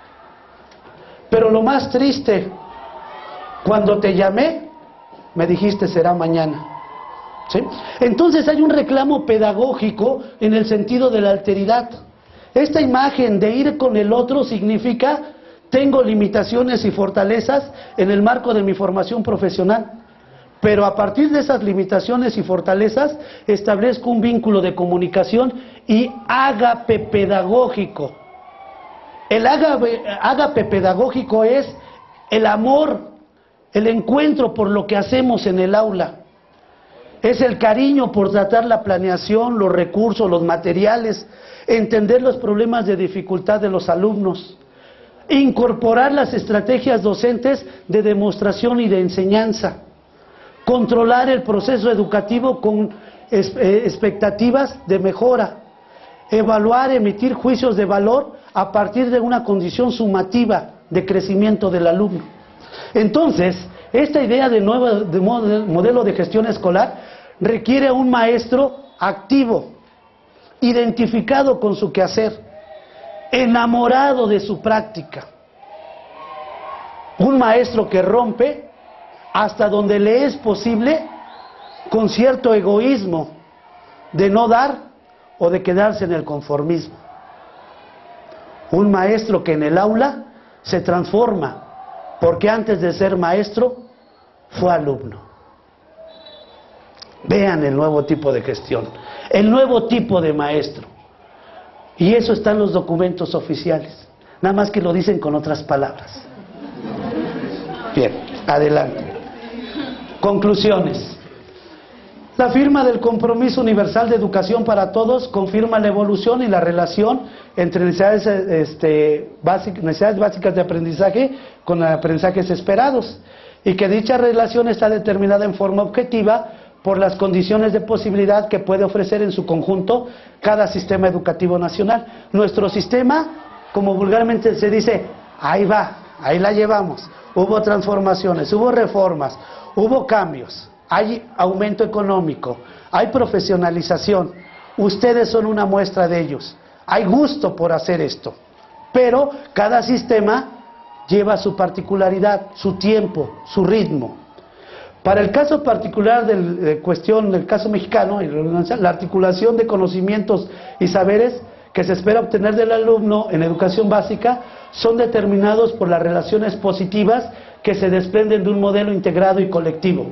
Pero lo más triste, cuando te llamé, me dijiste será mañana. ¿Sí? Entonces hay un reclamo pedagógico en el sentido de la alteridad. Esta imagen de ir con el otro significa: tengo limitaciones y fortalezas en el marco de mi formación profesional, pero a partir de esas limitaciones y fortalezas establezco un vínculo de comunicación y ágape pedagógico. El ágape pedagógico es el amor, el encuentro por lo que hacemos en el aula. Es el cariño por tratar la planeación, los recursos, los materiales, entender los problemas de dificultad de los alumnos, incorporar las estrategias docentes de demostración y de enseñanza, controlar el proceso educativo con expectativas de mejora, evaluar, emitir juicios de valor a partir de una condición sumativa de crecimiento del alumno. Entonces, esta idea de modelo de gestión escolar requiere a un maestro activo, identificado con su quehacer, enamorado de su práctica. Un maestro que rompe hasta donde le es posible con cierto egoísmo de no dar o de quedarse en el conformismo. Un maestro que en el aula se transforma, porque antes de ser maestro fue alumno. Vean el nuevo tipo de gestión, el nuevo tipo de maestro. Y eso está en los documentos oficiales, nada más que lo dicen con otras palabras. Bien, adelante. Conclusiones. La firma del Compromiso Universal de Educación para Todos confirma la evolución y la relación entre necesidades básicas de aprendizaje con aprendizajes esperados, y que dicha relación está determinada en forma objetiva por las condiciones de posibilidad que puede ofrecer en su conjunto cada sistema educativo nacional. Nuestro sistema, como vulgarmente se dice, ahí va, ahí la llevamos. Hubo transformaciones, hubo reformas, hubo cambios. Hay aumento económico, hay profesionalización. Ustedes son una muestra de ellos. Hay gusto por hacer esto, pero cada sistema lleva su particularidad, su tiempo, su ritmo. Para el caso particular del caso mexicano, la articulación de conocimientos y saberes que se espera obtener del alumno en educación básica son determinados por las relaciones positivas que se desprenden de un modelo integrado y colectivo.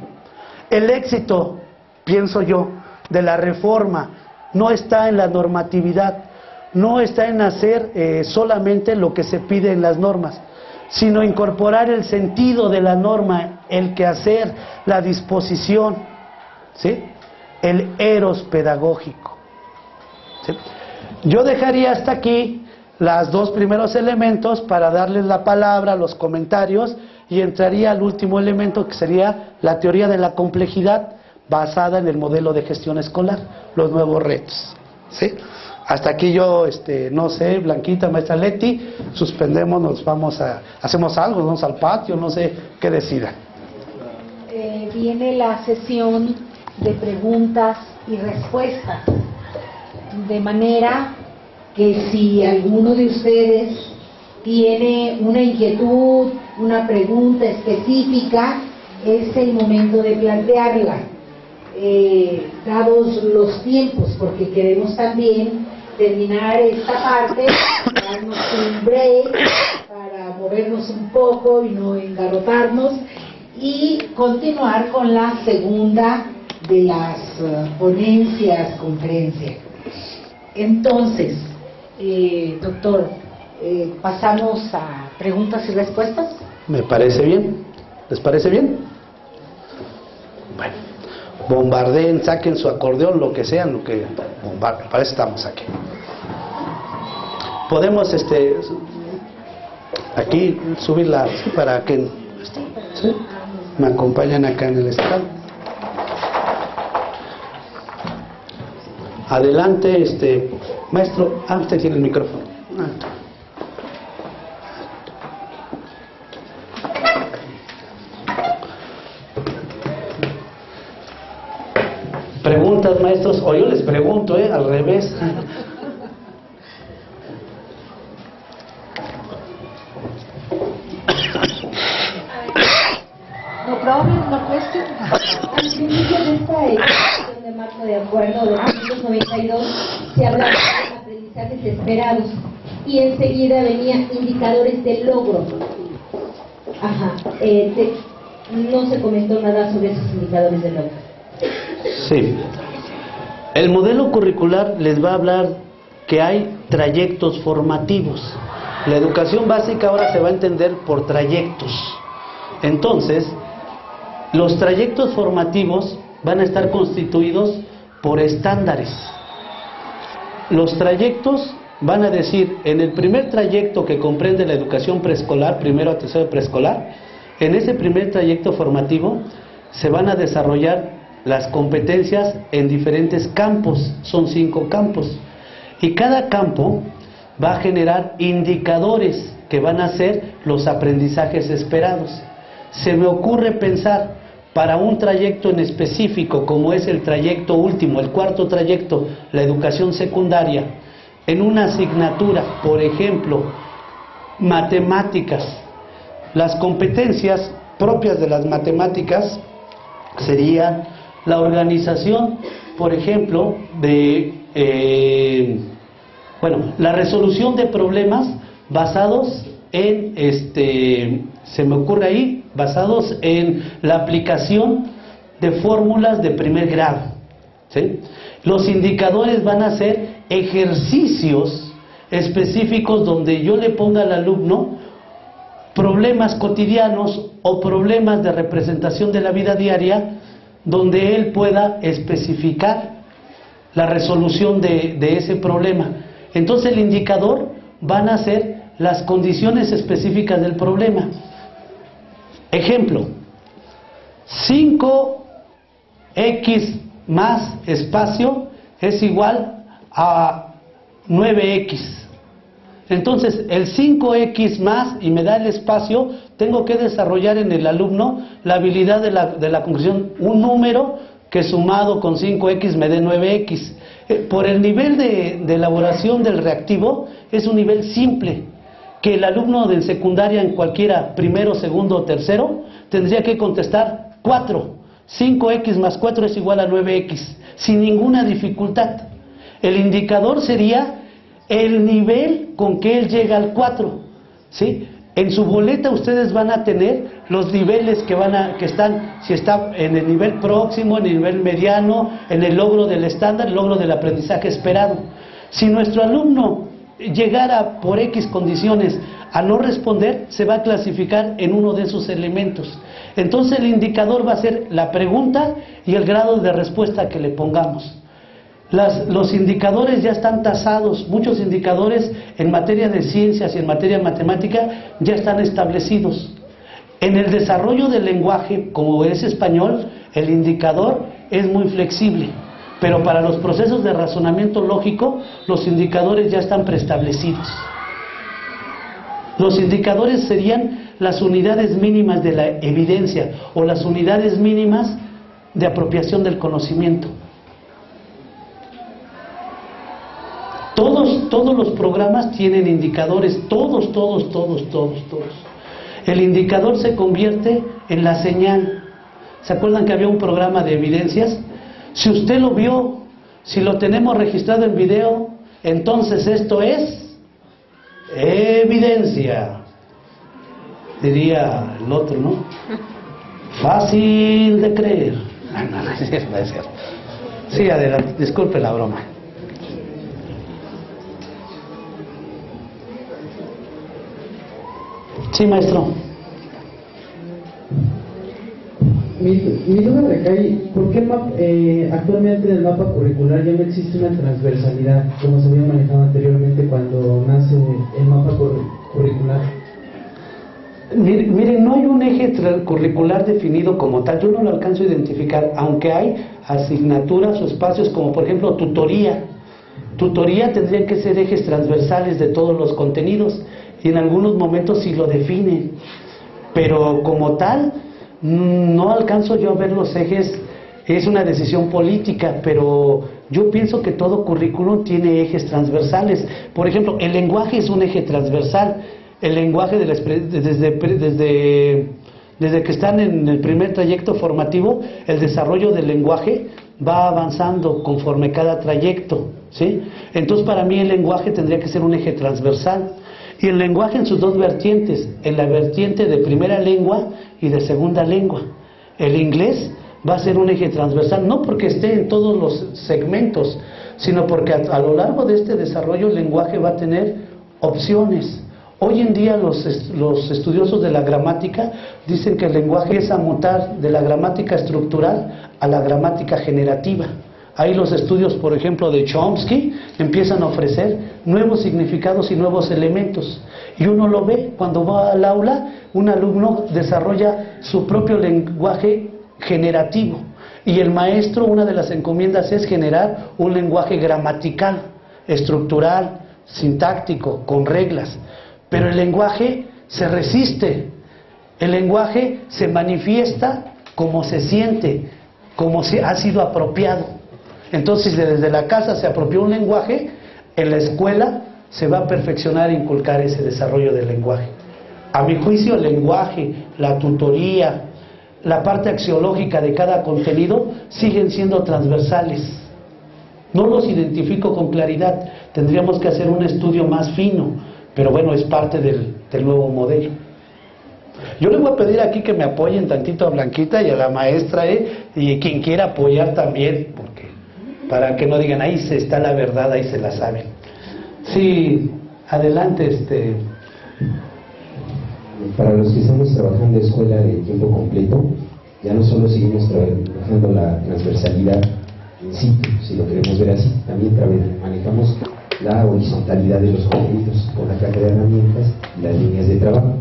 El éxito, pienso yo, de la reforma no está en la normatividad, no está en hacer solamente lo que se pide en las normas, sino incorporar el sentido de la norma, el quehacer, la disposición, ¿sí? El eros pedagógico. ¿sí? Yo dejaría hasta aquí los dos primeros elementos para darles la palabra, los comentarios, y entraría al último elemento, que sería la teoría de la complejidad basada en el modelo de gestión escolar, los nuevos retos, ¿sí? Hasta aquí yo, no sé, Blanquita, maestra Leti, suspendemos, nos vamos hacemos algo, nos vamos al patio, no sé qué decidan. Viene la sesión de preguntas y respuestas, de manera que si alguno de ustedes tiene una inquietud, una pregunta específica, es el momento de plantearla, dados los tiempos, porque queremos también terminar esta parte, darnos un break para movernos un poco y no engarrotarnos, y continuar con la segunda de las ponencias, conferencias. Entonces, doctor, pasamos a preguntas y respuestas. ¿Me parece bien? ¿Les parece bien? Bueno, bombardeen, saquen su acordeón, lo que sean, lo que bombarden, para eso estamos aquí. Podemos aquí subirla para que ¿sí? Me acompañan acá en el stand. Adelante, maestro. Usted tiene el micrófono. Preguntas, maestros, o yo les pregunto, al revés. No problem, no question. Al principio de esta edición de marco de acuerdo de 1992 se hablaba de aprendizajes esperados y enseguida venían indicadores de logro. No se comentó nada sobre esos indicadores de logro. Sí. El modelo curricular les va a hablar que hay trayectos formativos. La educación básica ahora se va a entender por trayectos. Entonces, los trayectos formativos van a estar constituidos por estándares. Los trayectos van a decir, en el primer trayecto que comprende la educación preescolar, primero a tercero de preescolar, en ese primer trayecto formativo se van a desarrollar las competencias en diferentes campos, son 5 campos, y cada campo va a generar indicadores que van a ser los aprendizajes esperados. Se me ocurre pensar, para un trayecto en específico, como es el trayecto último, el cuarto trayecto, la educación secundaria, en una asignatura, por ejemplo, matemáticas, las competencias propias de las matemáticas serían la organización, por ejemplo, la resolución de problemas basados en, se me ocurre ahí, basados en la aplicación de fórmulas de primer grado, ¿sí? Los indicadores van a ser ejercicios específicos donde yo le ponga al alumno problemas cotidianos o problemas de representación de la vida diaria, donde él pueda especificar la resolución de ese problema. Entonces el indicador van a ser las condiciones específicas del problema. Ejemplo, 5x más espacio es igual a 9x. Entonces el 5x más, y me da el espacio, tengo que desarrollar en el alumno la habilidad de la concreción, un número que sumado con 5x me dé 9x. Por el nivel de elaboración del reactivo, es un nivel simple, que el alumno de secundaria en cualquiera, primero, segundo o tercero, tendría que contestar 4. 5x más 4 es igual a 9x, sin ninguna dificultad. El indicador sería el nivel con que él llega al 4, ¿sí? En su boleta ustedes van a tener los niveles que están, si está en el nivel próximo, en el nivel mediano, en el logro del estándar, el logro del aprendizaje esperado. Si nuestro alumno llegara por X condiciones a no responder, se va a clasificar en uno de esos elementos. Entonces el indicador va a ser la pregunta y el grado de respuesta que le pongamos. Los indicadores ya están tasados, muchos indicadores en materia de ciencias y en materia matemática ya están establecidos. En el desarrollo del lenguaje, como es español, el indicador es muy flexible, pero para los procesos de razonamiento lógico, los indicadores ya están preestablecidos. Los indicadores serían las unidades mínimas de la evidencia o las unidades mínimas de apropiación del conocimiento. Todos los programas tienen indicadores, todos. El indicador se convierte en la señal. ¿Se acuerdan que había un programa de evidencias? Si usted lo vio, si lo tenemos registrado en video, entonces esto es evidencia. Diría el otro, ¿no? Fácil de creer. No es cierto. Sí, adelante, disculpe la broma. Sí, maestro. Mi duda recae, ¿por qué actualmente en el mapa curricular ya no existe una transversalidad como se había manejado anteriormente cuando nace el mapa curricular? Miren, no hay un eje curricular definido como tal, yo no lo alcanzo a identificar, aunque hay asignaturas o espacios como por ejemplo tutoría. Tutoría tendrían que ser ejes transversales de todos los contenidos y en algunos momentos sí lo definen, pero como tal no alcanzo yo a ver los ejes. Es una decisión política, pero yo pienso que todo currículum tiene ejes transversales. Por ejemplo, el lenguaje es un eje transversal. El lenguaje desde que están en el primer trayecto formativo, el desarrollo del lenguaje va avanzando conforme cada trayecto, ¿sí? Entonces para mí el lenguaje tendría que ser un eje transversal. Y el lenguaje en sus dos vertientes, en la vertiente de primera lengua y de segunda lengua. El inglés va a ser un eje transversal, no porque esté en todos los segmentos, sino porque a lo largo de este desarrollo el lenguaje va a tener opciones. Hoy en día los estudiosos de la gramática dicen que el lenguaje empieza a mutar de la gramática estructural a la gramática generativa. Ahí los estudios, por ejemplo, de Chomsky empiezan a ofrecer nuevos significados y nuevos elementos. Y uno lo ve cuando va al aula, un alumno desarrolla su propio lenguaje generativo. Y el maestro, una de las encomiendas es generar un lenguaje gramatical, estructural, sintáctico, con reglas. Pero el lenguaje se resiste. El lenguaje se manifiesta como se siente, como si ha sido apropiado. Entonces, desde la casa se apropió un lenguaje, en la escuela se va a perfeccionar e inculcar ese desarrollo del lenguaje. A mi juicio, el lenguaje, la tutoría, la parte axiológica de cada contenido siguen siendo transversales. No los identifico con claridad, tendríamos que hacer un estudio más fino, pero bueno, es parte del nuevo modelo. Yo le voy a pedir aquí que me apoyen tantito a Blanquita y a la maestra, y quien quiera apoyar también, porque para que no digan, ahí se está la verdad, ahí se la saben. Sí, adelante. Para los que estamos trabajando en escuela de tiempo completo, ya no solo seguimos trabajando la transversalidad en sí, si lo queremos ver así, también manejamos la horizontalidad de los contenidos con la caja de herramientas y las líneas de trabajo.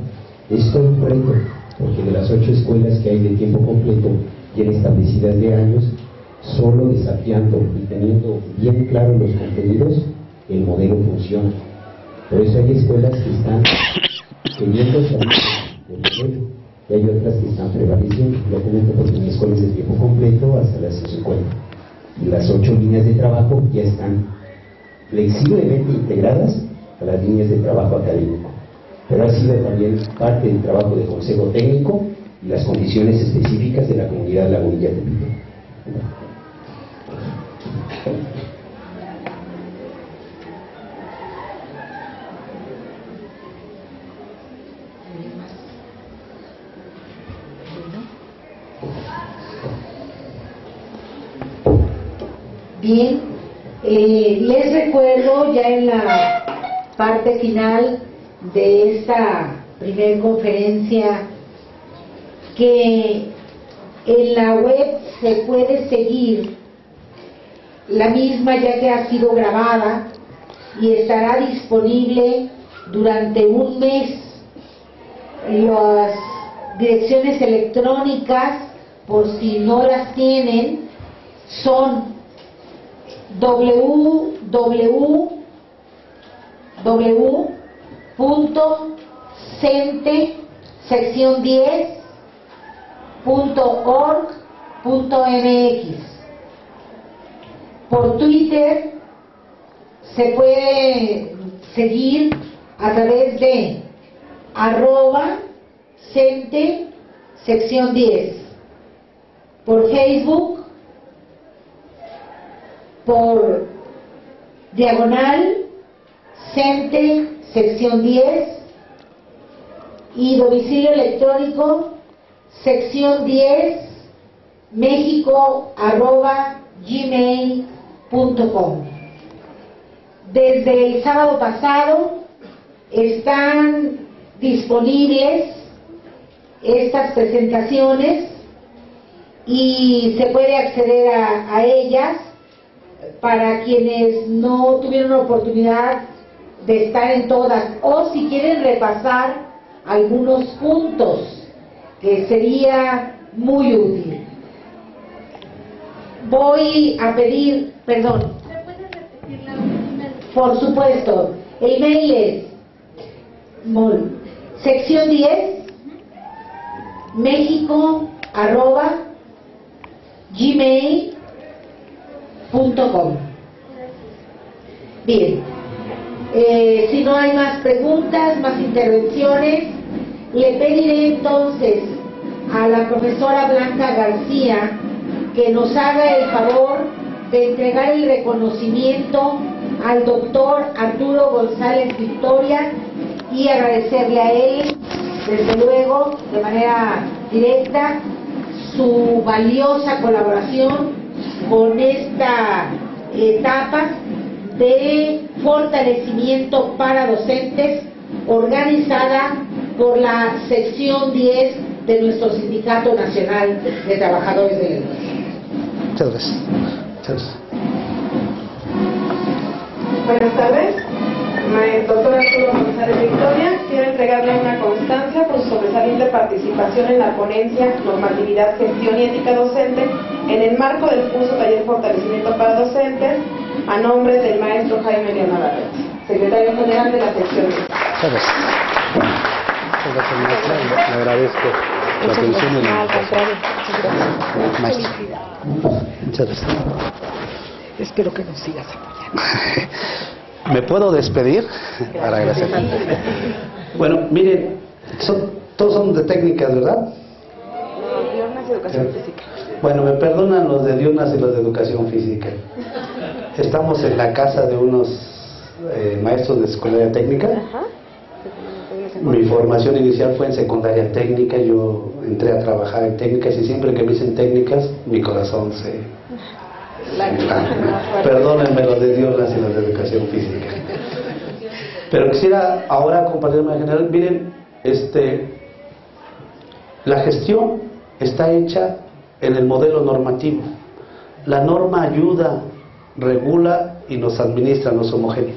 Es todo un reto, porque de las 8 escuelas que hay de tiempo completo, ya establecidas de años, solo desafiando y teniendo bien claros los contenidos, el modelo funciona. Por eso hay escuelas que están queriendo salir del modelo y hay otras que están prevaleciendo. Lo comento porque en escuelas de tiempo completo hasta las 50. Y las 8 líneas de trabajo ya están flexiblemente integradas a las líneas de trabajo académico. Pero ha sido también parte del trabajo de consejo técnico y las condiciones específicas de la comunidad lagunilla de Pico. Bien, les recuerdo ya en la parte final de esta primera conferencia que en la web se puede seguir la misma ya que ha sido grabada y estará disponible durante un mes. Las direcciones electrónicas, por si no las tienen, son www.cente-10.org.mx. Por Twitter se puede seguir a través de @Cente sección 10. Por Facebook, por diagonal Cente sección 10 y domicilio electrónico sección 10 mexico@gmail.com. Desde el sábado pasado están disponibles estas presentaciones y se puede acceder a ellas para quienes no tuvieron la oportunidad de estar en todas, o si quieren repasar algunos puntos, que sería muy útil. Voy a pedir, perdón. Por supuesto, el mail es sección 10 mexico@gmail.com. Bien, si no hay más preguntas, más intervenciones, le pediré entonces a la profesora Blanca García que nos haga el favor de entregar el reconocimiento al doctor Arturo González Victoria y agradecerle a él, desde luego, de manera directa, su valiosa colaboración con esta etapa de fortalecimiento para docentes organizada por la sección 10 de nuestro Sindicato Nacional de Trabajadores de la Educación. Muchas gracias. Muchas gracias. Buenas tardes. Doctor Arturo González Victoria, quiero entregarle una constancia por su sobresaliente participación en la ponencia Normatividad, Gestión y Ética Docente en el marco del curso Taller Fortalecimiento para Docentes, a nombre del maestro Jaime León Navarrete, secretario general de la sección. Muchas gracias. Muchas gracias, maestra. Le agradezco la atención de la maestra. Muchas gracias. Espero que nos sigas apoyando. ¿Me puedo despedir? Para agradecer. Bueno, miren, todos son de técnicas, ¿verdad? Diurnas y Educación Física. Bueno, me perdonan los de diurnas y los de Educación Física. Estamos en la casa de unos maestros de secundaria técnica. Mi formación inicial fue en secundaria técnica. Yo entré a trabajar en técnicas y siempre que me dicen técnicas, mi corazón se... Perdónenme los de diurnas y los de Educación Física. Pero quisiera ahora compartirme en general. Miren, la gestión está hecha en el modelo normativo. La norma ayuda, regula y nos administra, nos homogénea.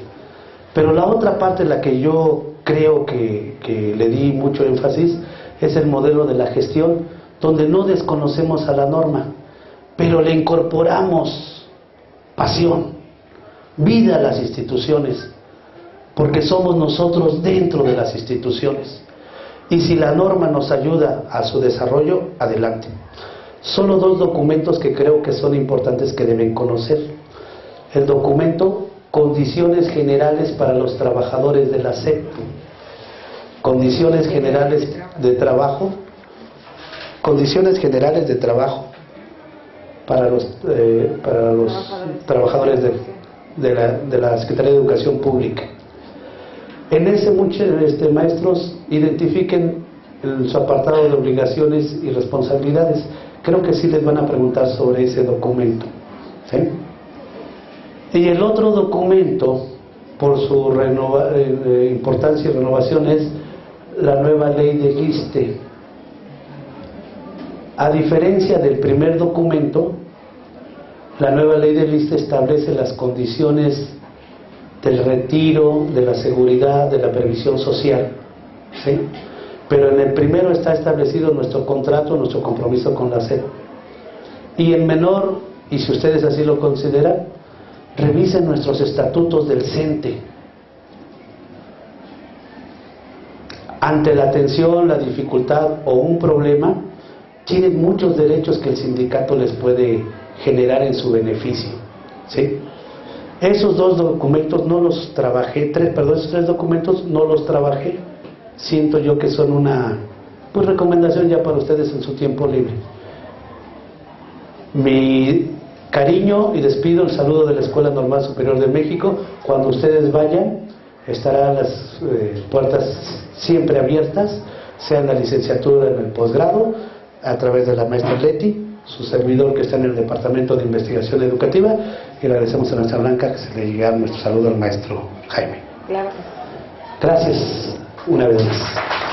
Pero la otra parte en la que yo creo que le di mucho énfasis es el modelo de la gestión, donde no desconocemos a la norma, pero le incorporamos pasión, vida a las instituciones, porque somos nosotros dentro de las instituciones. Y si la norma nos ayuda a su desarrollo, adelante. Solo dos documentos que creo que son importantes que deben conocer. El documento Condiciones Generales para los Trabajadores de la SEP. Condiciones Generales de Trabajo. Condiciones Generales de Trabajo para los trabajadores de la Secretaría de Educación Pública. En ese muchos maestros identifiquen su apartado de obligaciones y responsabilidades. Creo que sí les van a preguntar sobre ese documento, ¿sí? Y el otro documento, por su importancia y renovación, es la nueva ley del ISSSTE. A diferencia del primer documento, La nueva ley del ISSSTE establece las condiciones del retiro, de la seguridad, de la previsión social, ¿sí? Pero en el primero está establecido nuestro contrato, nuestro compromiso con la SEP. Y en menor, y si ustedes así lo consideran, revisen nuestros estatutos del CENTE. Ante la tensión, la dificultad o un problema, tienen muchos derechos que el sindicato les puede generar en su beneficio, ¿sí? Esos dos documentos no los trabajé, esos tres documentos no los trabajé. Siento yo que son una recomendación ya para ustedes en su tiempo libre. Mi cariño y despido, el saludo de la Escuela Normal Superior de México. Cuando ustedes vayan, estarán las puertas siempre abiertas, sea en la licenciatura, en el posgrado, a través de la maestra Leti, su servidor que está en el Departamento de Investigación Educativa, y le agradecemos a nuestra Blanca que se le llegara nuestro saludo al maestro Jaime. Claro. Gracias una vez más.